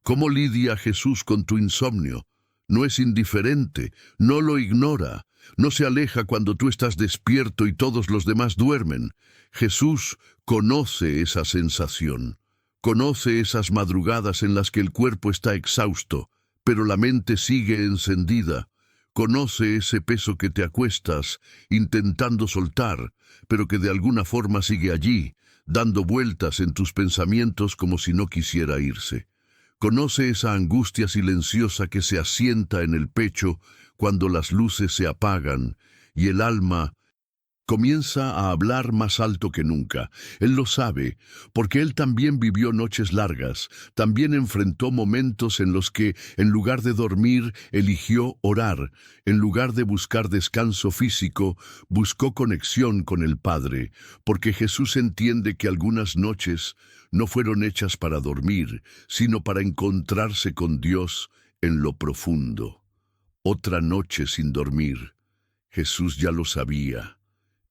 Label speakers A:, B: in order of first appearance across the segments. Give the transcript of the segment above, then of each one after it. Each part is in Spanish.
A: ¿Cómo lidia Jesús con tu insomnio? No es indiferente, no lo ignora, no se aleja cuando tú estás despierto y todos los demás duermen. Jesús conoce esa sensación, conoce esas madrugadas en las que el cuerpo está exhausto, pero la mente sigue encendida. Conoce ese peso que te acuestas intentando soltar, pero que de alguna forma sigue allí, dando vueltas en tus pensamientos como si no quisiera irse. Conoce esa angustia silenciosa que se asienta en el pecho cuando las luces se apagan y el alma comienza a hablar más alto que nunca. Él lo sabe, porque él también vivió noches largas, también enfrentó momentos en los que, en lugar de dormir, eligió orar. En lugar de buscar descanso físico, buscó conexión con el Padre, porque Jesús entiende que algunas noches no fueron hechas para dormir, sino para encontrarse con Dios en lo profundo. Otra noche sin dormir. Jesús ya lo sabía.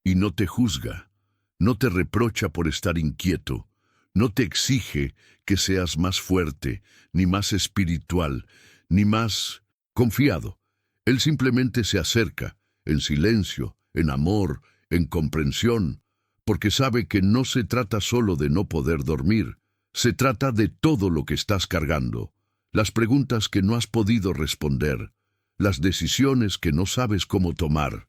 A: Y no te juzga, no te reprocha por estar inquieto, no te exige que seas más fuerte, ni más espiritual, ni más confiado. Él simplemente se acerca, en silencio, en amor, en comprensión, porque sabe que no se trata solo de no poder dormir, se trata de todo lo que estás cargando, las preguntas que no has podido responder, las decisiones que no sabes cómo tomar,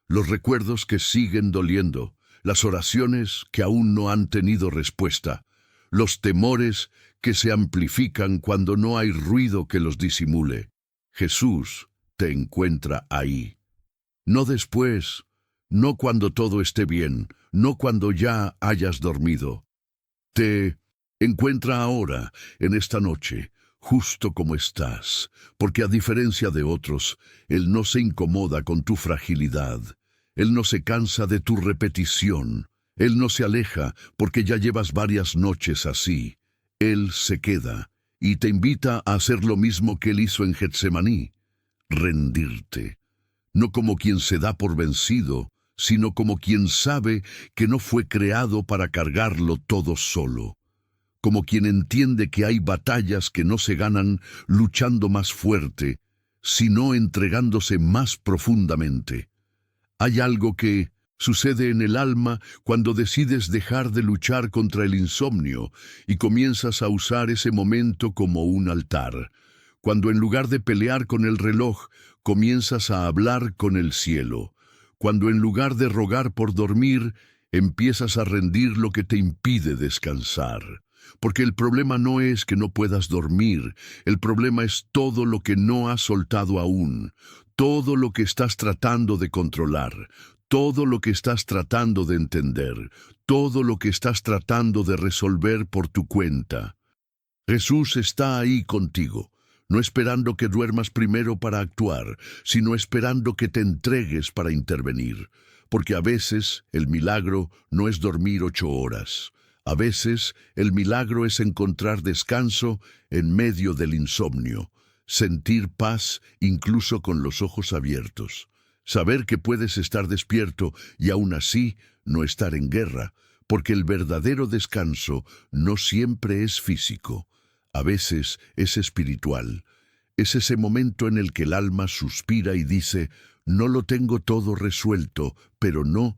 A: los recuerdos que siguen doliendo, las oraciones que aún no han tenido respuesta, los temores que se amplifican cuando no hay ruido que los disimule. Jesús te encuentra ahí. No después, no cuando todo esté bien, no cuando ya hayas dormido. Te encuentra ahora, en esta noche, justo como estás, porque a diferencia de otros, Él no se incomoda con tu fragilidad. Él no se cansa de tu repetición. Él no se aleja porque ya llevas varias noches así. Él se queda y te invita a hacer lo mismo que Él hizo en Getsemaní, rendirte. No como quien se da por vencido, sino como quien sabe que no fue creado para cargarlo todo solo. Como quien entiende que hay batallas que no se ganan luchando más fuerte, sino entregándose más profundamente. Hay algo que sucede en el alma cuando decides dejar de luchar contra el insomnio y comienzas a usar ese momento como un altar. Cuando en lugar de pelear con el reloj, comienzas a hablar con el cielo. Cuando en lugar de rogar por dormir, empiezas a rendir lo que te impide descansar. Porque el problema no es que no puedas dormir, el problema es todo lo que no has soltado aún, todo lo que estás tratando de controlar, todo lo que estás tratando de entender, todo lo que estás tratando de resolver por tu cuenta. Jesús está ahí contigo, no esperando que duermas primero para actuar, sino esperando que te entregues para intervenir, porque a veces el milagro no es dormir 8 horas. A veces el milagro es encontrar descanso en medio del insomnio, sentir paz incluso con los ojos abiertos, saber que puedes estar despierto y aún así no estar en guerra, porque el verdadero descanso no siempre es físico, a veces es espiritual. Es ese momento en el que el alma suspira y dice, no lo tengo todo resuelto, pero no,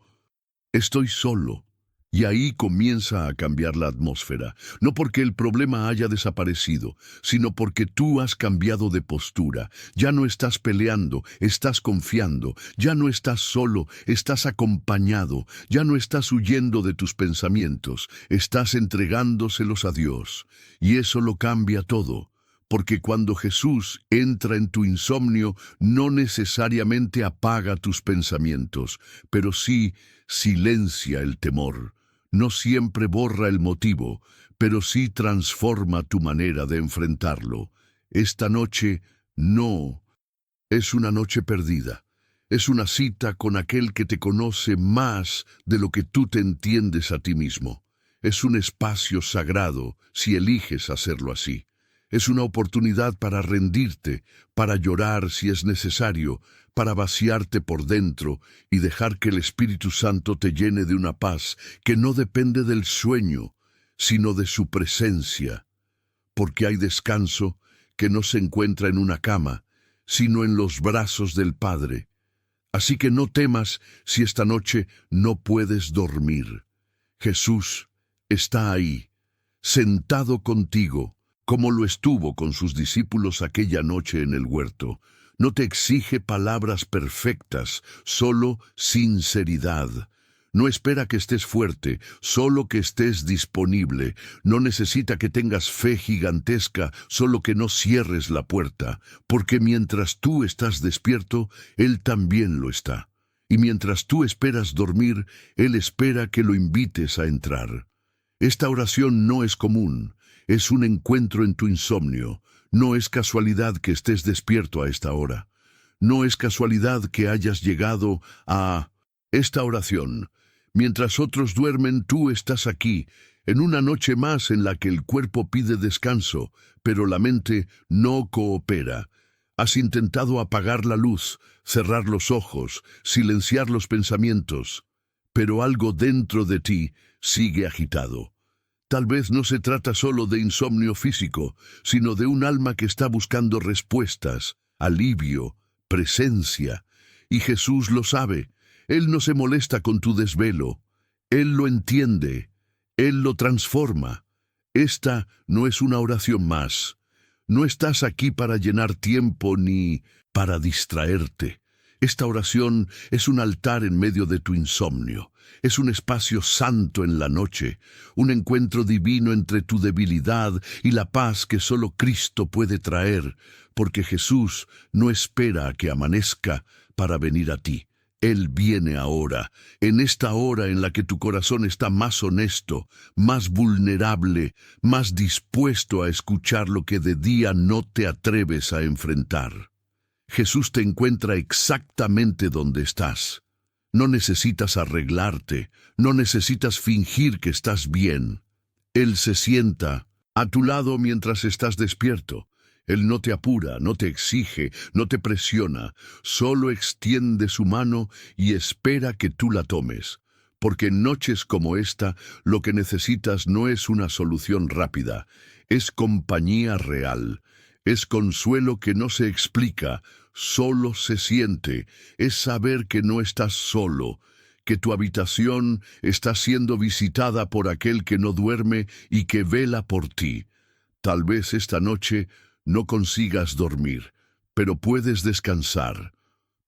A: estoy solo. Y ahí comienza a cambiar la atmósfera, no porque el problema haya desaparecido, sino porque tú has cambiado de postura. Ya no estás peleando, estás confiando. Ya no estás solo, estás acompañado. Ya no estás huyendo de tus pensamientos, estás entregándoselos a Dios. Y eso lo cambia todo. Porque cuando Jesús entra en tu insomnio, no necesariamente apaga tus pensamientos, pero sí silencia el temor. No siempre borra el motivo, pero sí transforma tu manera de enfrentarlo. Esta noche no es una noche perdida. Es una cita con aquel que te conoce más de lo que tú te entiendes a ti mismo. Es un espacio sagrado si eliges hacerlo así. Es una oportunidad para rendirte, para llorar si es necesario, para vaciarte por dentro y dejar que el Espíritu Santo te llene de una paz que no depende del sueño, sino de su presencia. porque hay descanso que no se encuentra en una cama, sino en los brazos del Padre. Así que no temas si esta noche no puedes dormir. Jesús está ahí, sentado contigo, como lo estuvo con sus discípulos aquella noche en el huerto. No te exige palabras perfectas, solo sinceridad. No espera que estés fuerte, solo que estés disponible. No necesita que tengas fe gigantesca, solo que no cierres la puerta, porque mientras tú estás despierto, Él también lo está. Y mientras tú esperas dormir, Él espera que lo invites a entrar. Esta oración no es común, es un encuentro en tu insomnio. No es casualidad que estés despierto a esta hora. No es casualidad que hayas llegado a esta oración. Mientras otros duermen, tú estás aquí, en una noche más en la que el cuerpo pide descanso, pero la mente no coopera. Has intentado apagar la luz, cerrar los ojos, silenciar los pensamientos, pero algo dentro de ti sigue agitado. Tal vez no se trata solo de insomnio físico, sino de un alma que está buscando respuestas, alivio, presencia. Y Jesús lo sabe. Él no se molesta con tu desvelo. Él lo entiende. Él lo transforma. Esta no es una oración más. No estás aquí para llenar tiempo ni para distraerte. Esta oración es un altar en medio de tu insomnio. Es un espacio santo en la noche, un encuentro divino entre tu debilidad y la paz que solo Cristo puede traer, porque Jesús no espera a que amanezca para venir a ti. Él viene ahora, en esta hora en la que tu corazón está más honesto, más vulnerable, más dispuesto a escuchar lo que de día no te atreves a enfrentar. Jesús te encuentra exactamente donde estás. No necesitas arreglarte, no necesitas fingir que estás bien. Él se sienta a tu lado mientras estás despierto. Él no te apura, no te exige, no te presiona, solo extiende su mano y espera que tú la tomes. Porque en noches como esta, lo que necesitas no es una solución rápida, es compañía real. Es consuelo que no se explica, solo se siente. Es saber que no estás solo, que tu habitación está siendo visitada por aquel que no duerme y que vela por ti. Tal vez esta noche no consigas dormir, pero puedes descansar,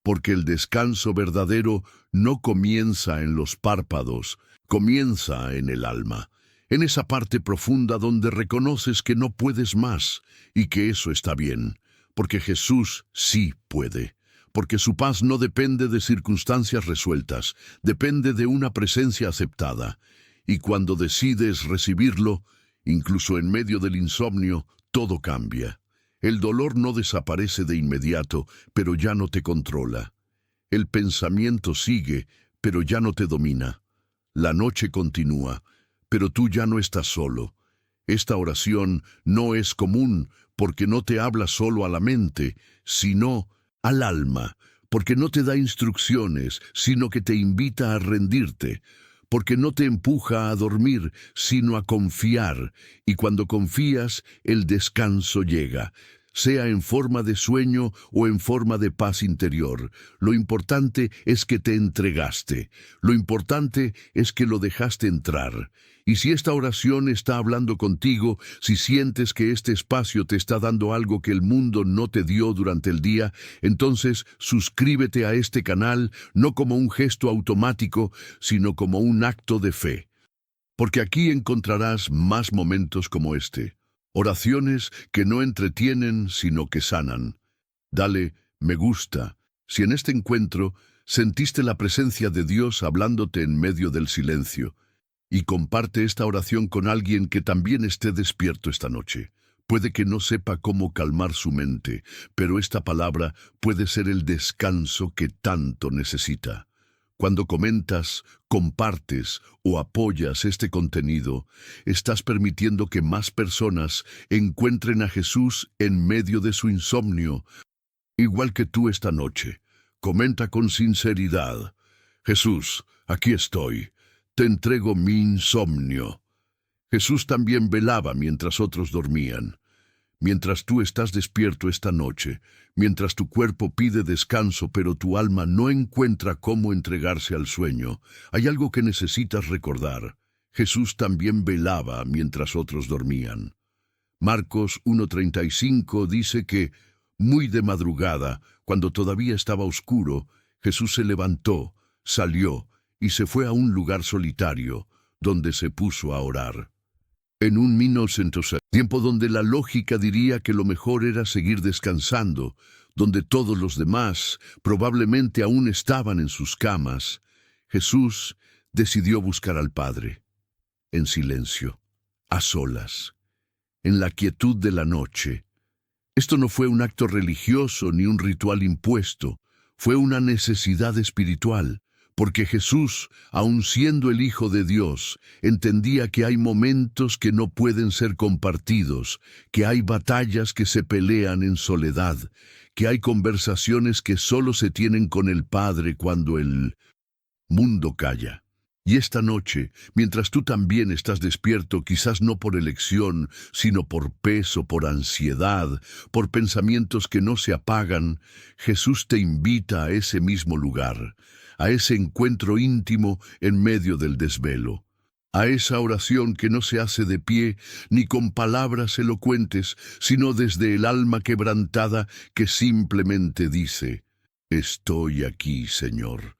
A: porque el descanso verdadero no comienza en los párpados, comienza en el alma. En esa parte profunda donde reconoces que no puedes más y que eso está bien, porque Jesús sí puede, porque su paz no depende de circunstancias resueltas, depende de una presencia aceptada, y cuando decides recibirlo, incluso en medio del insomnio, todo cambia. El dolor no desaparece de inmediato, pero ya no te controla. El pensamiento sigue, pero ya no te domina. La noche continúa, pero tú ya no estás solo. Esta oración no es común porque no te habla solo a la mente, sino al alma, porque no te da instrucciones, sino que te invita a rendirte, porque no te empuja a dormir, sino a confiar, y cuando confías, el descanso llega, sea en forma de sueño o en forma de paz interior. Lo importante es que te entregaste. Lo importante es que lo dejaste entrar. Y si esta oración está hablando contigo, si sientes que este espacio te está dando algo que el mundo no te dio durante el día, entonces suscríbete a este canal no como un gesto automático, sino como un acto de fe. Porque aquí encontrarás más momentos como este. Oraciones que no entretienen, sino que sanan. Dale me gusta si en este encuentro sentiste la presencia de Dios hablándote en medio del silencio. Y comparte esta oración con alguien que también esté despierto esta noche. Puede que no sepa cómo calmar su mente, pero esta palabra puede ser el descanso que tanto necesita. Cuando comentas, compartes o apoyas este contenido, estás permitiendo que más personas encuentren a Jesús en medio de su insomnio, igual que tú esta noche. Comenta con sinceridad: Jesús, aquí estoy, te entrego mi insomnio. Jesús también velaba mientras otros dormían. Mientras tú estás despierto esta noche, mientras tu cuerpo pide descanso pero tu alma no encuentra cómo entregarse al sueño, hay algo que necesitas recordar. Jesús también velaba mientras otros dormían. Marcos 1:35 dice que, muy de madrugada, cuando todavía estaba oscuro, Jesús se levantó, salió y se fue a un lugar solitario, donde se puso a orar. En un 1900, tiempo donde la lógica diría que lo mejor era seguir descansando, donde todos los demás probablemente aún estaban en sus camas, Jesús decidió buscar al Padre, en silencio, a solas, en la quietud de la noche. Esto no fue un acto religioso ni un ritual impuesto, fue una necesidad espiritual, porque Jesús, aun siendo el Hijo de Dios, entendía que hay momentos que no pueden ser compartidos, que hay batallas que se pelean en soledad, que hay conversaciones que solo se tienen con el Padre cuando el mundo calla. Y esta noche, mientras tú también estás despierto, quizás no por elección, sino por peso, por ansiedad, por pensamientos que no se apagan, Jesús te invita a ese mismo lugar, a ese encuentro íntimo en medio del desvelo, a esa oración que no se hace de pie ni con palabras elocuentes, sino desde el alma quebrantada que simplemente dice: «Estoy aquí, Señor».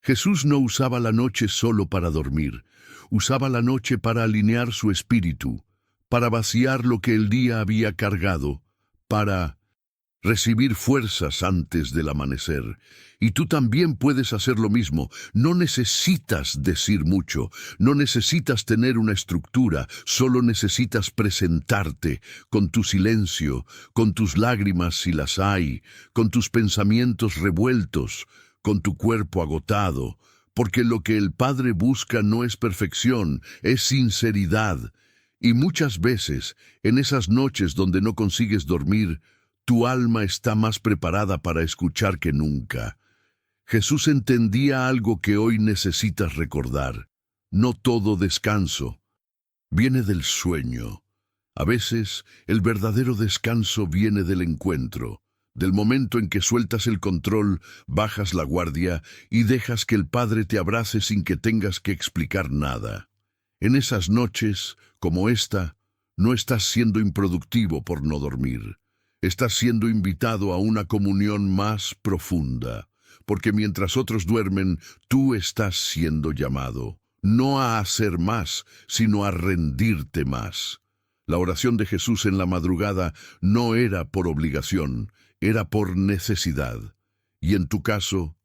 A: Jesús no usaba la noche solo para dormir, usaba la noche para alinear su espíritu, para vaciar lo que el día había cargado, para recibir fuerzas antes del amanecer. Y tú también puedes hacer lo mismo. No necesitas decir mucho, no necesitas tener una estructura, solo necesitas presentarte con tu silencio, con tus lágrimas si las hay, con tus pensamientos revueltos, con tu cuerpo agotado, porque lo que el Padre busca no es perfección, es sinceridad. Y muchas veces, en esas noches donde no consigues dormir, tu alma está más preparada para escuchar que nunca. Jesús entendía algo que hoy necesitas recordar. No todo descanso viene del sueño. A veces, el verdadero descanso viene del encuentro, del momento en que sueltas el control, bajas la guardia y dejas que el Padre te abrace sin que tengas que explicar nada. En esas noches, como esta, no estás siendo improductivo por no dormir. Estás siendo invitado a una comunión más profunda, porque mientras otros duermen, tú estás siendo llamado, no a hacer más, sino a rendirte más. La oración de Jesús en la madrugada no era por obligación, era por necesidad. Y en tu caso,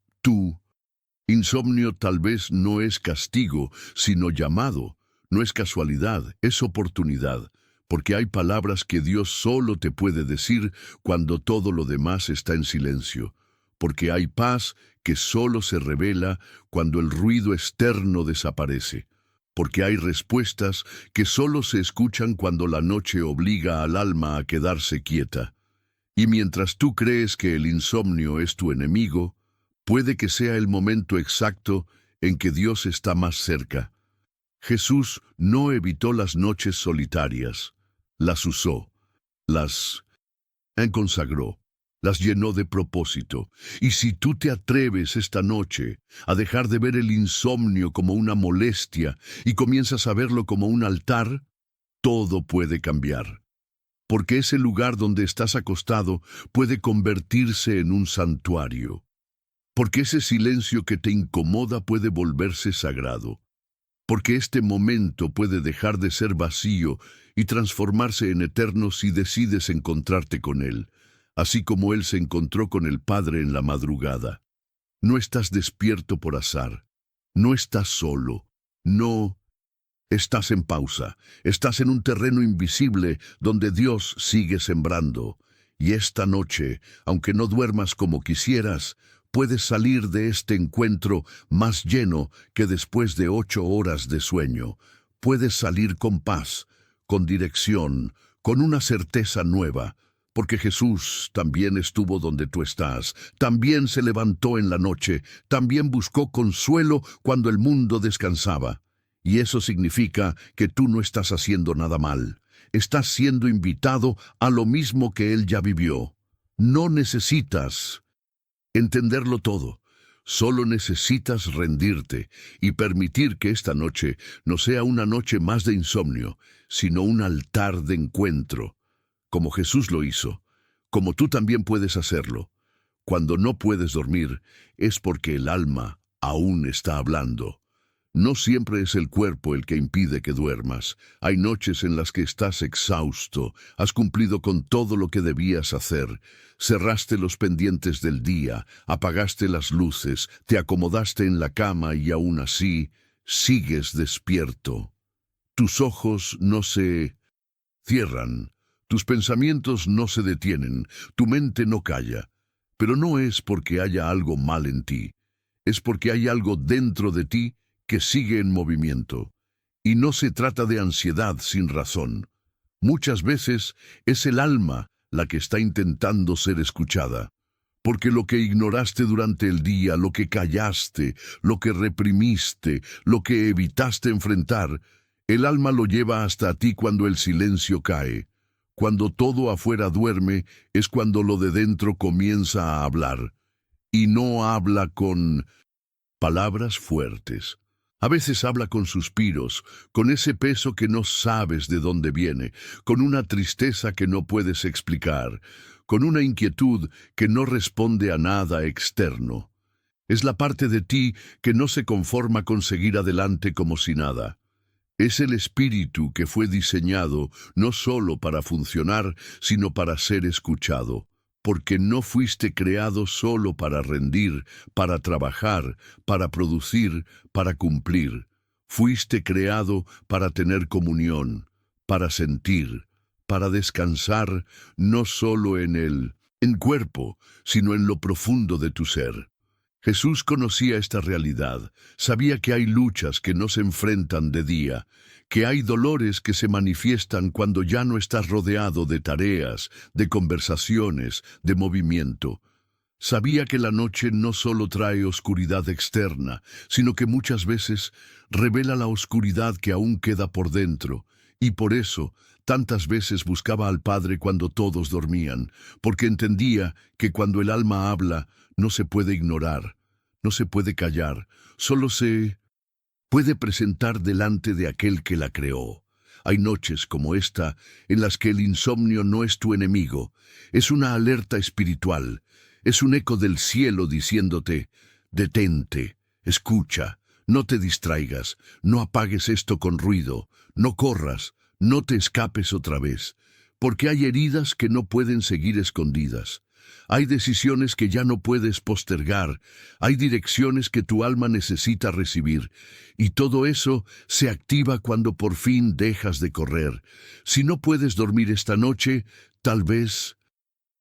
A: insomnio tal vez no es castigo, sino llamado. No es casualidad, es oportunidad, porque hay palabras que Dios solo te puede decir cuando todo lo demás está en silencio, porque hay paz que solo se revela cuando el ruido externo desaparece, porque hay respuestas que solo se escuchan cuando la noche obliga al alma a quedarse quieta. Y mientras tú crees que el insomnio es tu enemigo, puede que sea el momento exacto en que Dios está más cerca. Jesús no evitó las noches solitarias, las usó, las consagró, las llenó de propósito. Y si tú te atreves esta noche a dejar de ver el insomnio como una molestia y comienzas a verlo como un altar, todo puede cambiar. Porque ese lugar donde estás acostado puede convertirse en un santuario. Porque ese silencio que te incomoda puede volverse sagrado. Porque este momento puede dejar de ser vacío y transformarse en eterno si decides encontrarte con Él, así como Él se encontró con el Padre en la madrugada. No estás despierto por azar. No estás solo. No estás en pausa. Estás en un terreno invisible donde Dios sigue sembrando. Y esta noche, aunque no duermas como quisieras, puedes salir de este encuentro más lleno que después de 8 horas de sueño. Puedes salir con paz, con dirección, con una certeza nueva, porque Jesús también estuvo donde tú estás, también se levantó en la noche, también buscó consuelo cuando el mundo descansaba. Y eso significa que tú no estás haciendo nada mal. estás siendo invitado a lo mismo que Él ya vivió. No necesitas entenderlo todo. Solo necesitas rendirte y permitir que esta noche no sea una noche más de insomnio, sino un altar de encuentro, como Jesús lo hizo, como tú también puedes hacerlo. Cuando no puedes dormir, es porque el alma aún está hablando. No siempre es el cuerpo el que impide que duermas. Hay noches en las que estás exhausto, has cumplido con todo lo que debías hacer, cerraste los pendientes del día, apagaste las luces, te acomodaste en la cama y aún así sigues despierto. Tus ojos no se cierran, tus pensamientos no se detienen, tu mente no calla. Pero no es porque haya algo mal en ti, es porque hay algo dentro de ti que sigue en movimiento. Y no se trata de ansiedad sin razón. Muchas veces es el alma la que está intentando ser escuchada. Porque lo que ignoraste durante el día, lo que callaste, lo que reprimiste, lo que evitaste enfrentar, el alma lo lleva hasta ti cuando el silencio cae. Cuando todo afuera duerme, es cuando lo de dentro comienza a hablar. Y no habla con palabras fuertes. A veces habla con suspiros, con ese peso que no sabes de dónde viene, con una tristeza que no puedes explicar, con una inquietud que no responde a nada externo. Es la parte de ti que no se conforma con seguir adelante como si nada. Es el espíritu que fue diseñado no solo para funcionar, sino para ser escuchado. Porque no fuiste creado solo para rendir, para trabajar, para producir, para cumplir. Fuiste creado para tener comunión, para sentir, para descansar, no solo en cuerpo, sino en lo profundo de tu ser. Jesús conocía esta realidad, sabía que hay luchas que no se enfrentan de día, que hay dolores que se manifiestan cuando ya no estás rodeado de tareas, de conversaciones, de movimiento. Sabía que la noche no solo trae oscuridad externa, sino que muchas veces revela la oscuridad que aún queda por dentro, y por eso tantas veces buscaba al Padre cuando todos dormían, porque entendía que cuando el alma habla no se puede ignorar, no se puede callar, solo se puede presentar delante de aquel que la creó. Hay noches como esta en las que el insomnio no es tu enemigo, es una alerta espiritual, es un eco del cielo diciéndote: detente, escucha, no te distraigas, no apagues esto con ruido, no corras, no te escapes otra vez, porque hay heridas que no pueden seguir escondidas. Hay decisiones que ya no puedes postergar, hay direcciones que tu alma necesita recibir, y todo eso se activa cuando por fin dejas de correr. Si no puedes dormir esta noche, tal vez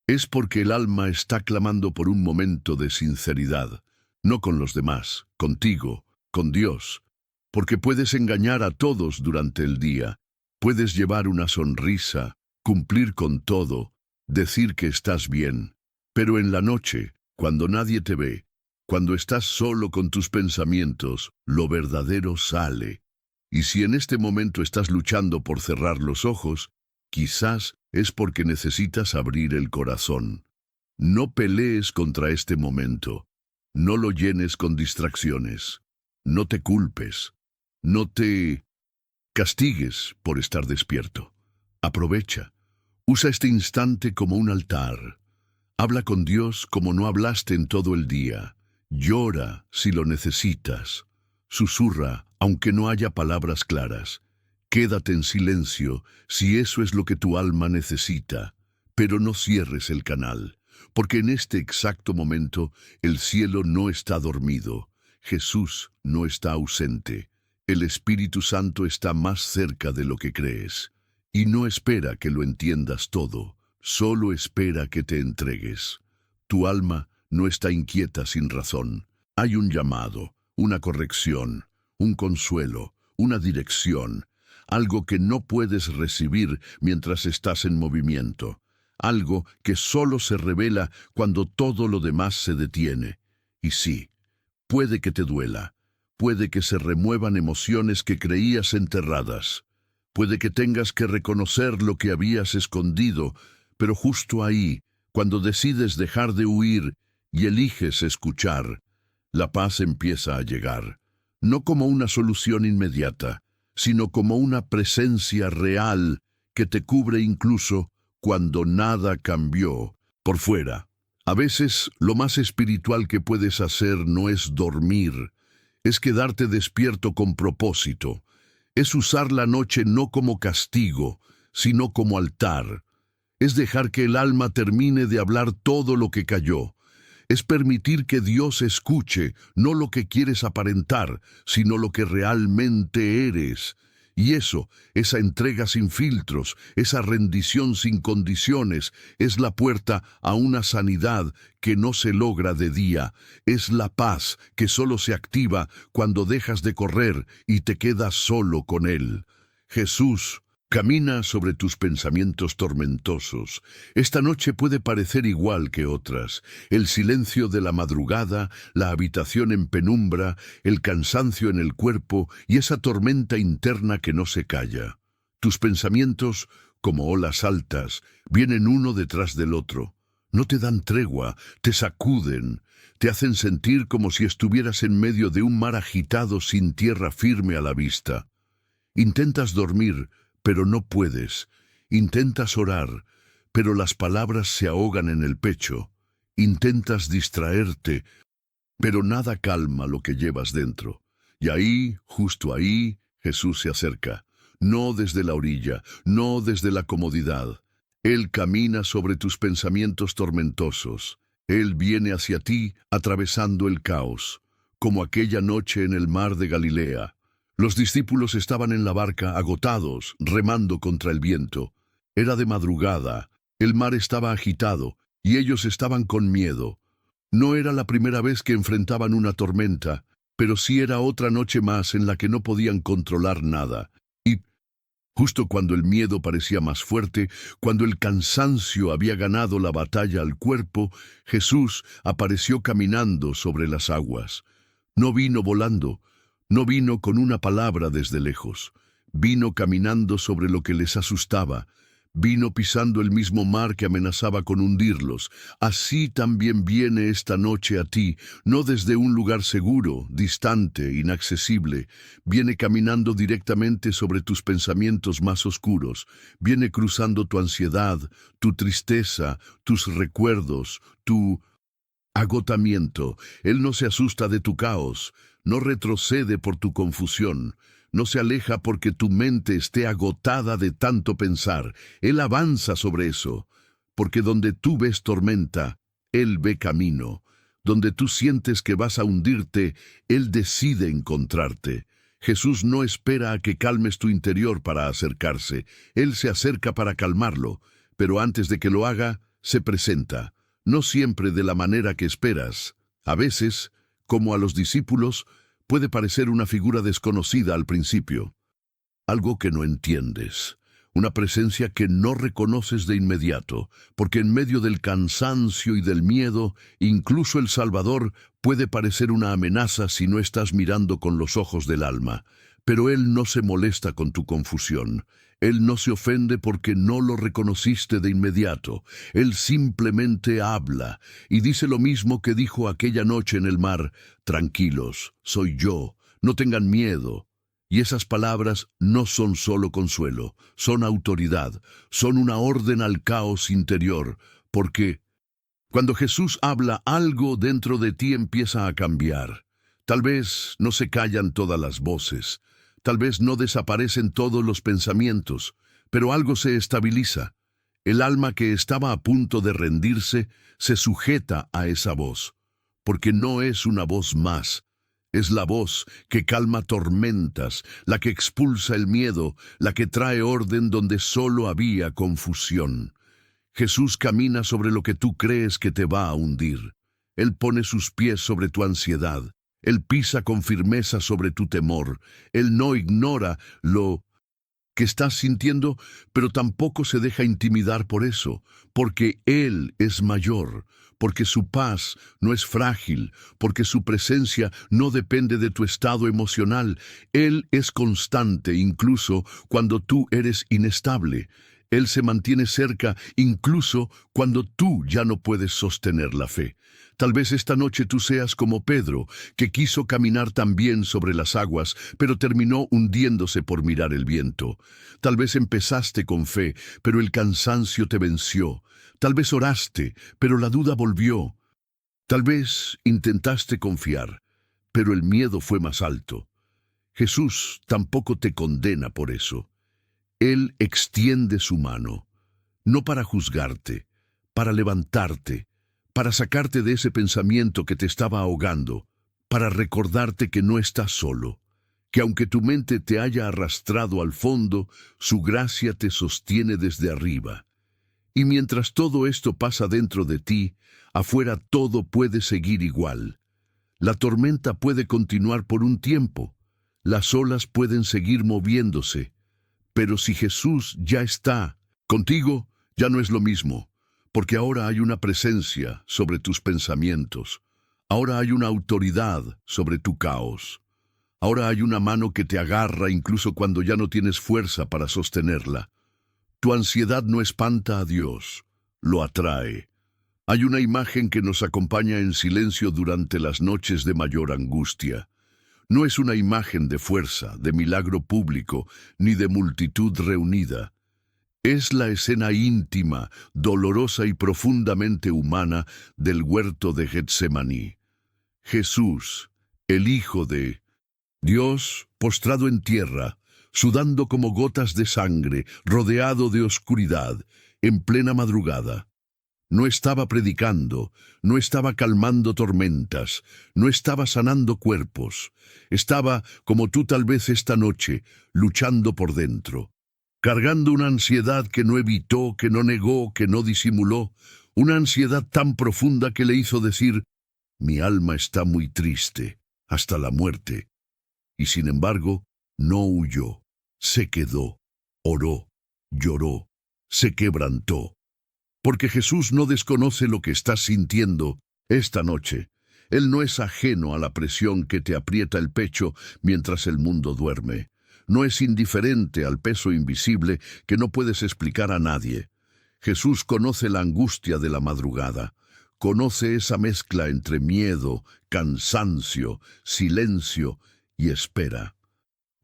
A: es porque el alma está clamando por un momento de sinceridad, no con los demás, contigo, con Dios, porque puedes engañar a todos durante el día, puedes llevar una sonrisa, cumplir con todo, decir que estás bien. Pero en la noche, cuando nadie te ve, cuando estás solo con tus pensamientos, lo verdadero sale. Y si en este momento estás luchando por cerrar los ojos, quizás es porque necesitas abrir el corazón. No pelees contra este momento. No lo llenes con distracciones. No te culpes. No te castigues por estar despierto. Aprovecha. Usa este instante como un altar. Habla con Dios como no hablaste en todo el día. Llora si lo necesitas. Susurra, aunque no haya palabras claras. Quédate en silencio si eso es lo que tu alma necesita. Pero no cierres el canal, porque en este exacto momento el cielo no está dormido. Jesús no está ausente. El Espíritu Santo está más cerca de lo que crees. Y no espera que lo entiendas todo. Solo espera que te entregues. Tu alma no está inquieta sin razón. Hay un llamado, una corrección, un consuelo, una dirección, algo que no puedes recibir mientras estás en movimiento, algo que solo se revela cuando todo lo demás se detiene. Y sí, puede que te duela, puede que se remuevan emociones que creías enterradas, Puede que tengas que reconocer lo que habías escondido, pero justo ahí, cuando decides dejar de huir y eliges escuchar, la paz empieza a llegar, no como una solución inmediata, sino como una presencia real que te cubre incluso cuando nada cambió por fuera. A veces, lo más espiritual que puedes hacer no es dormir, es quedarte despierto con propósito. Es usar la noche no como castigo, sino como altar. Es dejar que el alma termine de hablar todo lo que cayó. Es permitir que Dios escuche, no lo que quieres aparentar, sino lo que realmente eres. Y eso, esa entrega sin filtros, esa rendición sin condiciones, es la puerta a una sanidad que no se logra de día. Es la paz que solo se activa cuando dejas de correr y te quedas solo con Él. Jesús camina sobre tus pensamientos tormentosos. Esta noche puede parecer igual que otras. El silencio de la madrugada, la habitación en penumbra, el cansancio en el cuerpo y esa tormenta interna que no se calla. Tus pensamientos, como olas altas, vienen uno detrás del otro. No te dan tregua, te sacuden, te hacen sentir como si estuvieras en medio de un mar agitado sin tierra firme a la vista. Intentas dormir, pero no puedes. Intentas orar, pero las palabras se ahogan en el pecho. Intentas distraerte, pero nada calma lo que llevas dentro. Y ahí, justo ahí, Jesús se acerca. No desde la orilla, no desde la comodidad. Él camina sobre tus pensamientos tormentosos. Él viene hacia ti atravesando el caos, como aquella noche en el mar de Galilea. Los discípulos estaban en la barca, agotados, remando contra el viento. Era de madrugada, el mar estaba agitado, y ellos estaban con miedo. No era la primera vez que enfrentaban una tormenta, pero sí era otra noche más en la que no podían controlar nada. Y justo cuando el miedo parecía más fuerte, cuando el cansancio había ganado la batalla al cuerpo, Jesús apareció caminando sobre las aguas. No vino volando, no vino con una palabra desde lejos, vino caminando sobre lo que les asustaba, vino pisando el mismo mar que amenazaba con hundirlos. Así también viene esta noche a ti, no desde un lugar seguro, distante, inaccesible, viene caminando directamente sobre tus pensamientos más oscuros, viene cruzando tu ansiedad, tu tristeza, tus recuerdos, tu agotamiento. Él no se asusta de tu caos, no retrocede por tu confusión, no se aleja porque tu mente esté agotada de tanto pensar. Él avanza sobre eso, porque donde tú ves tormenta, Él ve camino. Donde tú sientes que vas a hundirte, Él decide encontrarte. Jesús no espera a que calmes tu interior para acercarse. Él se acerca para calmarlo, pero antes de que lo haga, se presenta. No siempre de la manera que esperas. A veces, como a los discípulos, puede parecer una figura desconocida al principio. Algo que no entiendes. Una presencia que no reconoces de inmediato, porque en medio del cansancio y del miedo, incluso el Salvador puede parecer una amenaza si no estás mirando con los ojos del alma. Pero Él no se molesta con tu confusión. Él no se ofende porque no lo reconociste de inmediato. Él simplemente habla y dice lo mismo que dijo aquella noche en el mar: tranquilos, soy yo, no tengan miedo. Y esas palabras no son solo consuelo, son autoridad, son una orden al caos interior, porque cuando Jesús habla, algo dentro de ti empieza a cambiar. Tal vez no se callan todas las voces, tal vez no desaparecen todos los pensamientos, pero algo se estabiliza. El alma que estaba a punto de rendirse se sujeta a esa voz, porque no es una voz más. Es la voz que calma tormentas, la que expulsa el miedo, la que trae orden donde solo había confusión. Jesús camina sobre lo que tú crees que te va a hundir. Él pone sus pies sobre tu ansiedad. Él pisa con firmeza sobre tu temor. Él no ignora lo que estás sintiendo, pero tampoco se deja intimidar por eso, porque Él es mayor, porque su paz no es frágil, porque su presencia no depende de tu estado emocional. Él es constante incluso cuando tú eres inestable. Él se mantiene cerca incluso cuando tú ya no puedes sostener la fe. Tal vez esta noche tú seas como Pedro, que quiso caminar también sobre las aguas, pero terminó hundiéndose por mirar el viento. Tal vez empezaste con fe, pero el cansancio te venció. Tal vez oraste, pero la duda volvió. Tal vez intentaste confiar, pero el miedo fue más alto. Jesús tampoco te condena por eso. Él extiende su mano, no para juzgarte, para levantarte, para sacarte de ese pensamiento que te estaba ahogando, para recordarte que no estás solo, que aunque tu mente te haya arrastrado al fondo, su gracia te sostiene desde arriba. Y mientras todo esto pasa dentro de ti, afuera todo puede seguir igual. La tormenta puede continuar por un tiempo, las olas pueden seguir moviéndose, pero si Jesús ya está contigo, ya no es lo mismo, porque ahora hay una presencia sobre tus pensamientos, ahora hay una autoridad sobre tu caos, ahora hay una mano que te agarra incluso cuando ya no tienes fuerza para sostenerla. Tu ansiedad no espanta a Dios, lo atrae. Hay una imagen que nos acompaña en silencio durante las noches de mayor angustia. No es una imagen de fuerza, de milagro público, ni de multitud reunida. Es la escena íntima, dolorosa y profundamente humana del huerto de Getsemaní. Jesús, el Hijo de Dios, postrado en tierra, sudando como gotas de sangre, rodeado de oscuridad, en plena madrugada. No estaba predicando, no estaba calmando tormentas, no estaba sanando cuerpos. Estaba, como tú tal vez esta noche, luchando por dentro, cargando una ansiedad que no evitó, que no negó, que no disimuló, una ansiedad tan profunda que le hizo decir: mi alma está muy triste, hasta la muerte. Y sin embargo, no huyó, se quedó, oró, lloró, se quebrantó. Porque Jesús no desconoce lo que estás sintiendo esta noche. Él no es ajeno a la presión que te aprieta el pecho mientras el mundo duerme. No es indiferente al peso invisible que no puedes explicar a nadie. Jesús conoce la angustia de la madrugada. Conoce esa mezcla entre miedo, cansancio, silencio y espera.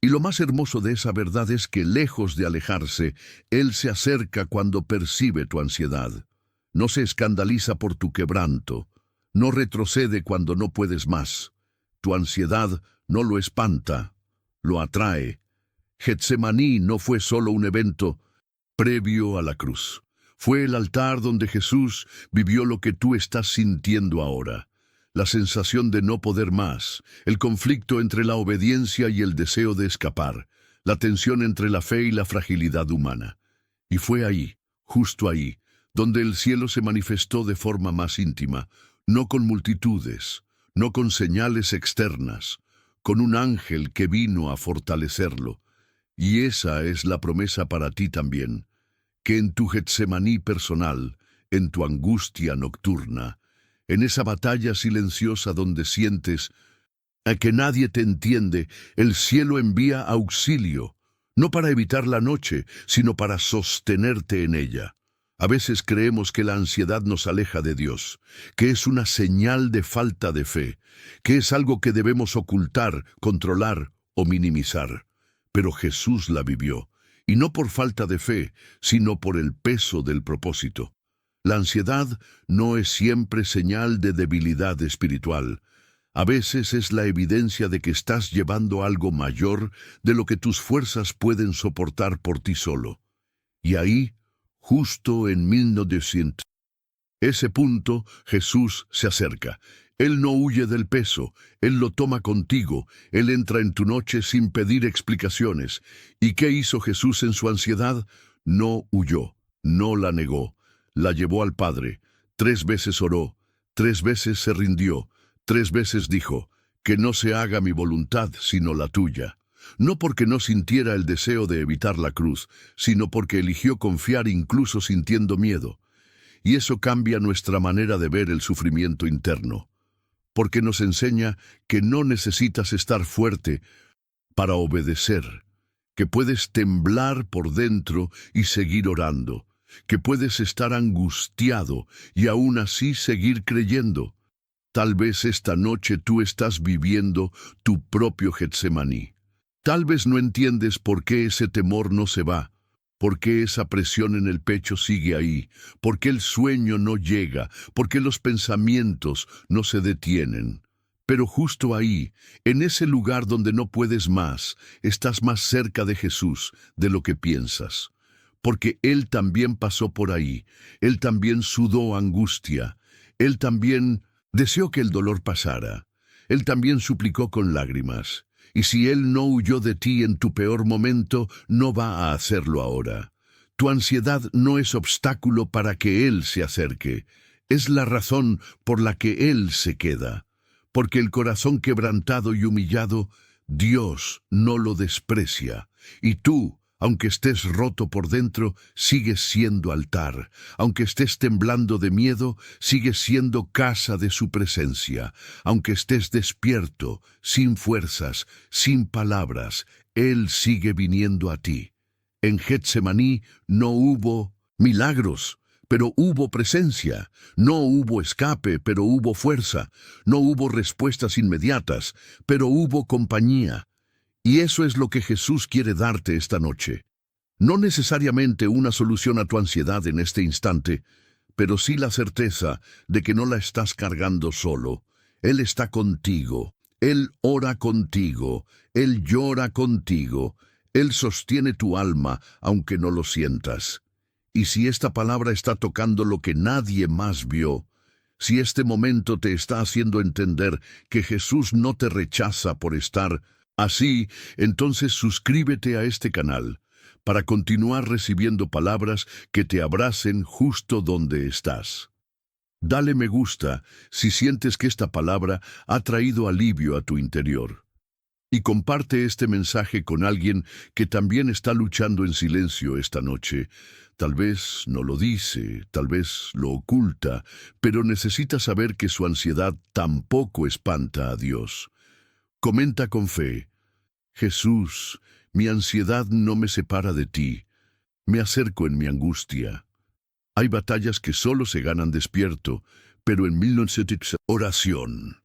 A: Y lo más hermoso de esa verdad es que, lejos de alejarse, Él se acerca cuando percibe tu ansiedad. No se escandaliza por tu quebranto, no retrocede cuando no puedes más. Tu ansiedad no lo espanta, lo atrae. Getsemaní no fue solo un evento previo a la cruz. Fue el altar donde Jesús vivió lo que tú estás sintiendo ahora. La sensación de no poder más, el conflicto entre la obediencia y el deseo de escapar, la tensión entre la fe y la fragilidad humana. Y fue ahí, justo ahí, donde el cielo se manifestó de forma más íntima, no con multitudes, no con señales externas, con un ángel que vino a fortalecerlo. Y esa es la promesa para ti también, que en tu Getsemaní personal, en tu angustia nocturna, en esa batalla silenciosa donde sientes a que nadie te entiende, el cielo envía auxilio, no para evitar la noche, sino para sostenerte en ella. A veces creemos que la ansiedad nos aleja de Dios, que es una señal de falta de fe, que es algo que debemos ocultar, controlar o minimizar. Pero Jesús la vivió, y no por falta de fe, sino por el peso del propósito. La ansiedad no es siempre señal de debilidad espiritual. A veces es la evidencia de que estás llevando algo mayor de lo que tus fuerzas pueden soportar por ti solo. Y ahí, justo en 1900, ese punto, Jesús se acerca. Él no huye del peso, Él lo toma contigo, Él entra en tu noche sin pedir explicaciones. ¿Y qué hizo Jesús en su ansiedad? No huyó, no la negó. La llevó al Padre, 3 veces oró, 3 veces se rindió, 3 veces dijo: que no se haga mi voluntad sino la tuya. no porque no sintiera el deseo de evitar la cruz, sino porque eligió confiar incluso sintiendo miedo. Y eso cambia nuestra manera de ver el sufrimiento interno, porque nos enseña que no necesitas estar fuerte para obedecer, que puedes temblar por dentro y seguir orando, que puedes estar angustiado y aún así seguir creyendo. Tal vez esta noche tú estás viviendo tu propio Getsemaní. Tal vez no entiendes por qué ese temor no se va, por qué esa presión en el pecho sigue ahí, por qué el sueño no llega, por qué los pensamientos no se detienen. Pero justo ahí, en ese lugar donde no puedes más, estás más cerca de Jesús de lo que piensas. Porque Él también pasó por ahí, Él también sudó angustia, Él también deseó que el dolor pasara, Él también suplicó con lágrimas. Y si Él no huyó de ti en tu peor momento, no va a hacerlo ahora. Tu ansiedad no es obstáculo para que Él se acerque, es la razón por la que Él se queda. Porque el corazón quebrantado y humillado, Dios no lo desprecia. Y tú, aunque estés roto por dentro, sigues siendo altar. Aunque estés temblando de miedo, sigues siendo casa de su presencia. Aunque estés despierto, sin fuerzas, sin palabras, Él sigue viniendo a ti. En Getsemaní no hubo milagros, pero hubo presencia. No hubo escape, pero hubo fuerza. No hubo respuestas inmediatas, pero hubo compañía. Y eso es lo que Jesús quiere darte esta noche. No necesariamente una solución a tu ansiedad en este instante, pero sí la certeza de que no la estás cargando solo. Él está contigo, Él ora contigo, Él llora contigo, Él sostiene tu alma aunque no lo sientas. Y si esta palabra está tocando lo que nadie más vio, si este momento te está haciendo entender que Jesús no te rechaza por estar así, entonces suscríbete a este canal para continuar recibiendo palabras que te abracen justo donde estás. Dale me gusta si sientes que esta palabra ha traído alivio a tu interior. Y comparte este mensaje con alguien que también está luchando en silencio esta noche. Tal vez no lo dice, tal vez lo oculta, pero necesita saber que su ansiedad tampoco espanta a Dios. Comenta con fe: Jesús, mi ansiedad no me separa de ti. Me acerco en mi angustia. Hay batallas que solo se ganan despierto, pero en 1900 oración.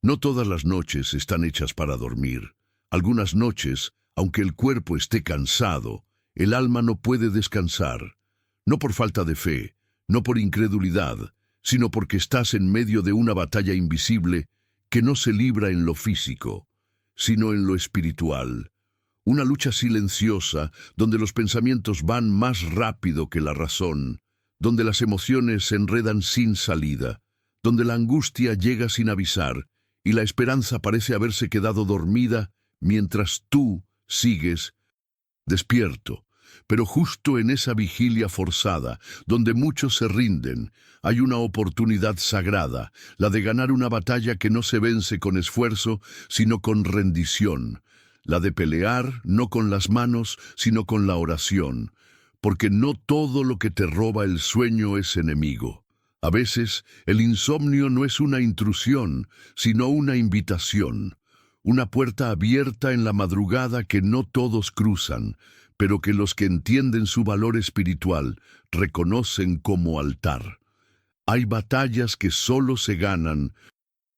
A: No todas las noches están hechas para dormir. Algunas noches, aunque el cuerpo esté cansado, el alma no puede descansar. No por falta de fe, no por incredulidad, sino porque estás en medio de una batalla invisible que no se libra en lo físico, sino en lo espiritual. Una lucha silenciosa donde los pensamientos van más rápido que la razón, donde las emociones se enredan sin salida, donde la angustia llega sin avisar y la esperanza parece haberse quedado dormida mientras tú sigues despierto. Pero justo en esa vigilia forzada, donde muchos se rinden, hay una oportunidad sagrada, la de ganar una batalla que no se vence con esfuerzo, sino con rendición, la de pelear no con las manos, sino con la oración, porque no todo lo que te roba el sueño es enemigo. A veces, el insomnio no es una intrusión, sino una invitación, una puerta abierta en la madrugada que no todos cruzan, pero que los que entienden su valor espiritual reconocen como altar. Hay batallas que solo se ganan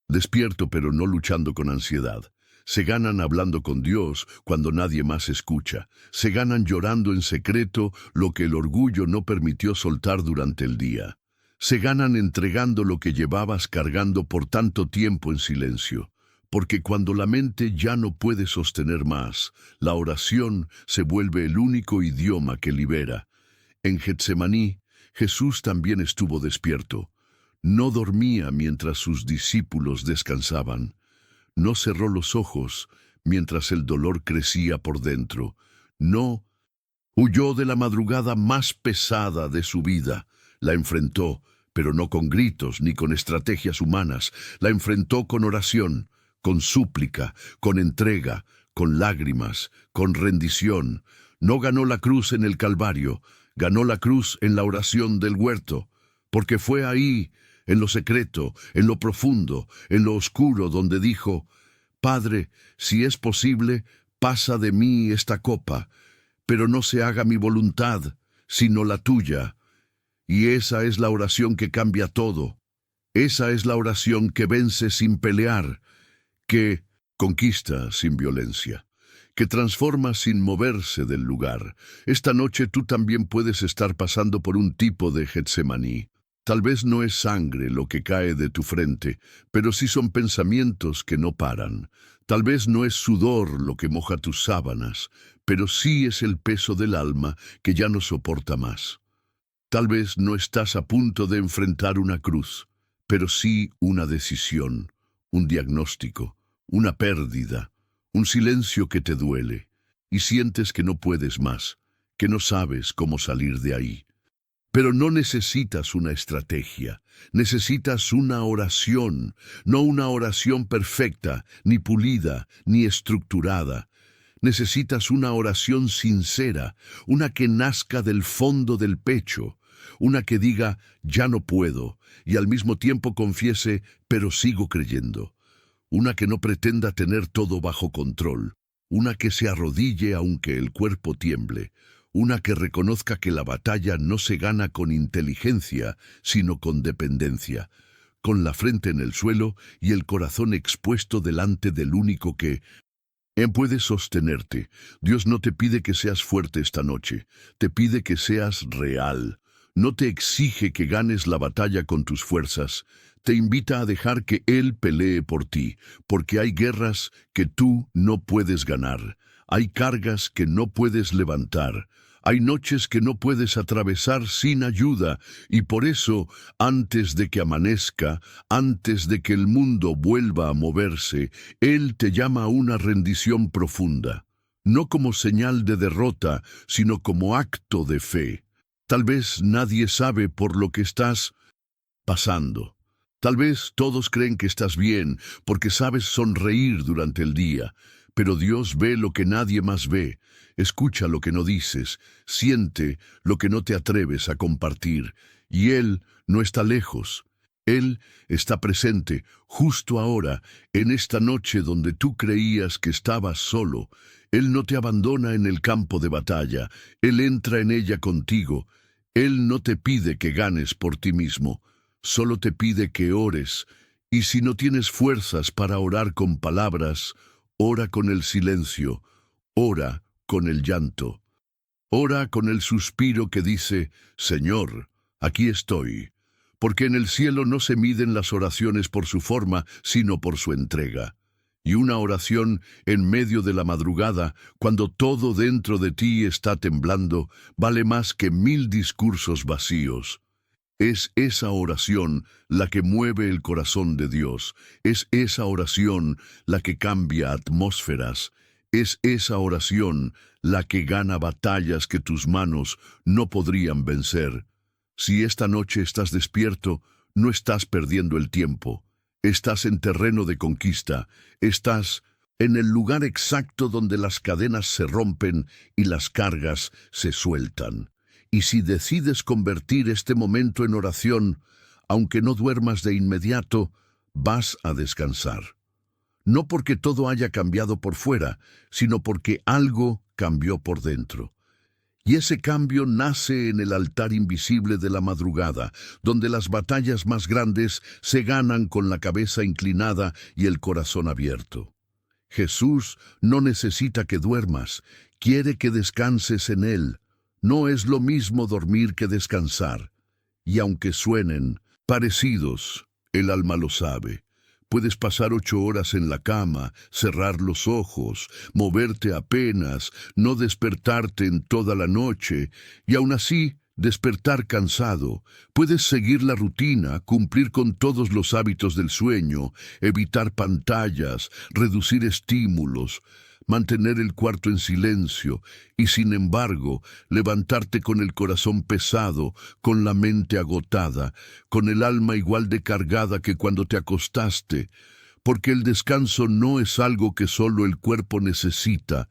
A: despierto pero no luchando con ansiedad. Se ganan hablando con Dios cuando nadie más escucha. Se ganan llorando en secreto lo que el orgullo no permitió soltar durante el día. Se ganan entregando lo que llevabas cargando por tanto tiempo en silencio. Porque cuando la mente ya no puede sostener más, la oración se vuelve el único idioma que libera. En Getsemaní, Jesús también estuvo despierto. No dormía mientras sus discípulos descansaban. No cerró los ojos mientras el dolor crecía por dentro. No huyó de la madrugada más pesada de su vida. La enfrentó, pero no con gritos ni con estrategias humanas. La enfrentó con oración, con súplica, con entrega, con lágrimas, con rendición. No ganó la cruz en el Calvario, ganó la cruz en la oración del huerto, porque fue ahí, en lo secreto, en lo profundo, en lo oscuro, donde dijo: Padre, si es posible, pasa de mí esta copa, pero no se haga mi voluntad, sino la tuya. Y esa es la oración que cambia todo. Esa es la oración que vence sin pelear, que conquista sin violencia, que transforma sin moverse del lugar. Esta noche tú también puedes estar pasando por un tipo de Getsemaní. Tal vez no es sangre lo que cae de tu frente, pero sí son pensamientos que no paran. Tal vez no es sudor lo que moja tus sábanas, pero sí es el peso del alma que ya no soporta más. Tal vez no estás a punto de enfrentar una cruz, pero sí una decisión, un diagnóstico, una pérdida, un silencio que te duele, y sientes que no puedes más, que no sabes cómo salir de ahí. Pero no necesitas una estrategia, necesitas una oración, no una oración perfecta, ni pulida, ni estructurada. Necesitas una oración sincera, una que nazca del fondo del pecho, una que diga: ya no puedo, y al mismo tiempo confiese: pero sigo creyendo. Una que no pretenda tener todo bajo control, una que se arrodille aunque el cuerpo tiemble, una que reconozca que la batalla no se gana con inteligencia, sino con dependencia, con la frente en el suelo y el corazón expuesto delante del único que puede sostenerte. Dios no te pide que seas fuerte esta noche, te pide que seas real. No te exige que ganes la batalla con tus fuerzas, te invita a dejar que Él pelee por ti, porque hay guerras que tú no puedes ganar, hay cargas que no puedes levantar, hay noches que no puedes atravesar sin ayuda, y por eso, antes de que amanezca, antes de que el mundo vuelva a moverse, Él te llama a una rendición profunda, no como señal de derrota, sino como acto de fe. Tal vez nadie sabe por lo que estás pasando. Tal vez todos creen que estás bien porque sabes sonreír durante el día, pero Dios ve lo que nadie más ve, escucha lo que no dices, siente lo que no te atreves a compartir, y Él no está lejos. Él está presente justo ahora, en esta noche donde tú creías que estabas solo. Él no te abandona en el campo de batalla, Él entra en ella contigo. Él no te pide que ganes por ti mismo, solo te pide que ores, y si no tienes fuerzas para orar con palabras, ora con el silencio, ora con el llanto, ora con el suspiro que dice: Señor, aquí estoy, porque en el cielo no se miden las oraciones por su forma, sino por su entrega. Y una oración en medio de la madrugada, cuando todo dentro de ti está temblando, vale más que 1000 discursos vacíos. Es esa oración la que mueve el corazón de Dios, es esa oración la que cambia atmósferas, es esa oración la que gana batallas que tus manos no podrían vencer. Si esta noche estás despierto, no estás perdiendo el tiempo. Estás en terreno de conquista, estás en el lugar exacto donde las cadenas se rompen y las cargas se sueltan. Y si decides convertir este momento en oración, aunque no duermas de inmediato, vas a descansar. No porque todo haya cambiado por fuera, sino porque algo cambió por dentro. Y ese cambio nace en el altar invisible de la madrugada, donde las batallas más grandes se ganan con la cabeza inclinada y el corazón abierto. Jesús no necesita que duermas, quiere que descanses en Él. No es lo mismo dormir que descansar. Y aunque suenen parecidos, el alma lo sabe. Puedes pasar 8 horas en la cama, cerrar los ojos, moverte apenas, no despertarte en toda la noche, y aún así despertar cansado. Puedes seguir la rutina, cumplir con todos los hábitos del sueño, evitar pantallas, reducir estímulos, mantener el cuarto en silencio, y sin embargo, levantarte con el corazón pesado, con la mente agotada, con el alma igual de cargada que cuando te acostaste, porque el descanso no es algo que solo el cuerpo necesita,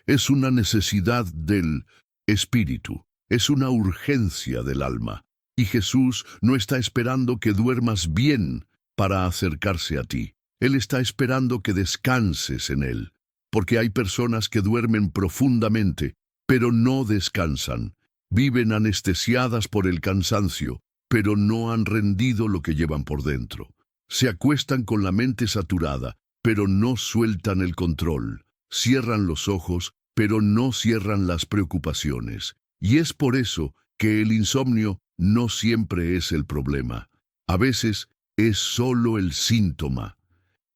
A: es una necesidad del espíritu, es una urgencia del alma. Y Jesús no está esperando que duermas bien para acercarse a ti. Él está esperando que descanses en Él, porque hay personas que duermen profundamente, pero no descansan. Viven anestesiadas por el cansancio, pero no han rendido lo que llevan por dentro. Se acuestan con la mente saturada, pero no sueltan el control. Cierran los ojos, pero no cierran las preocupaciones. Y es por eso que el insomnio no siempre es el problema. A veces es solo el síntoma.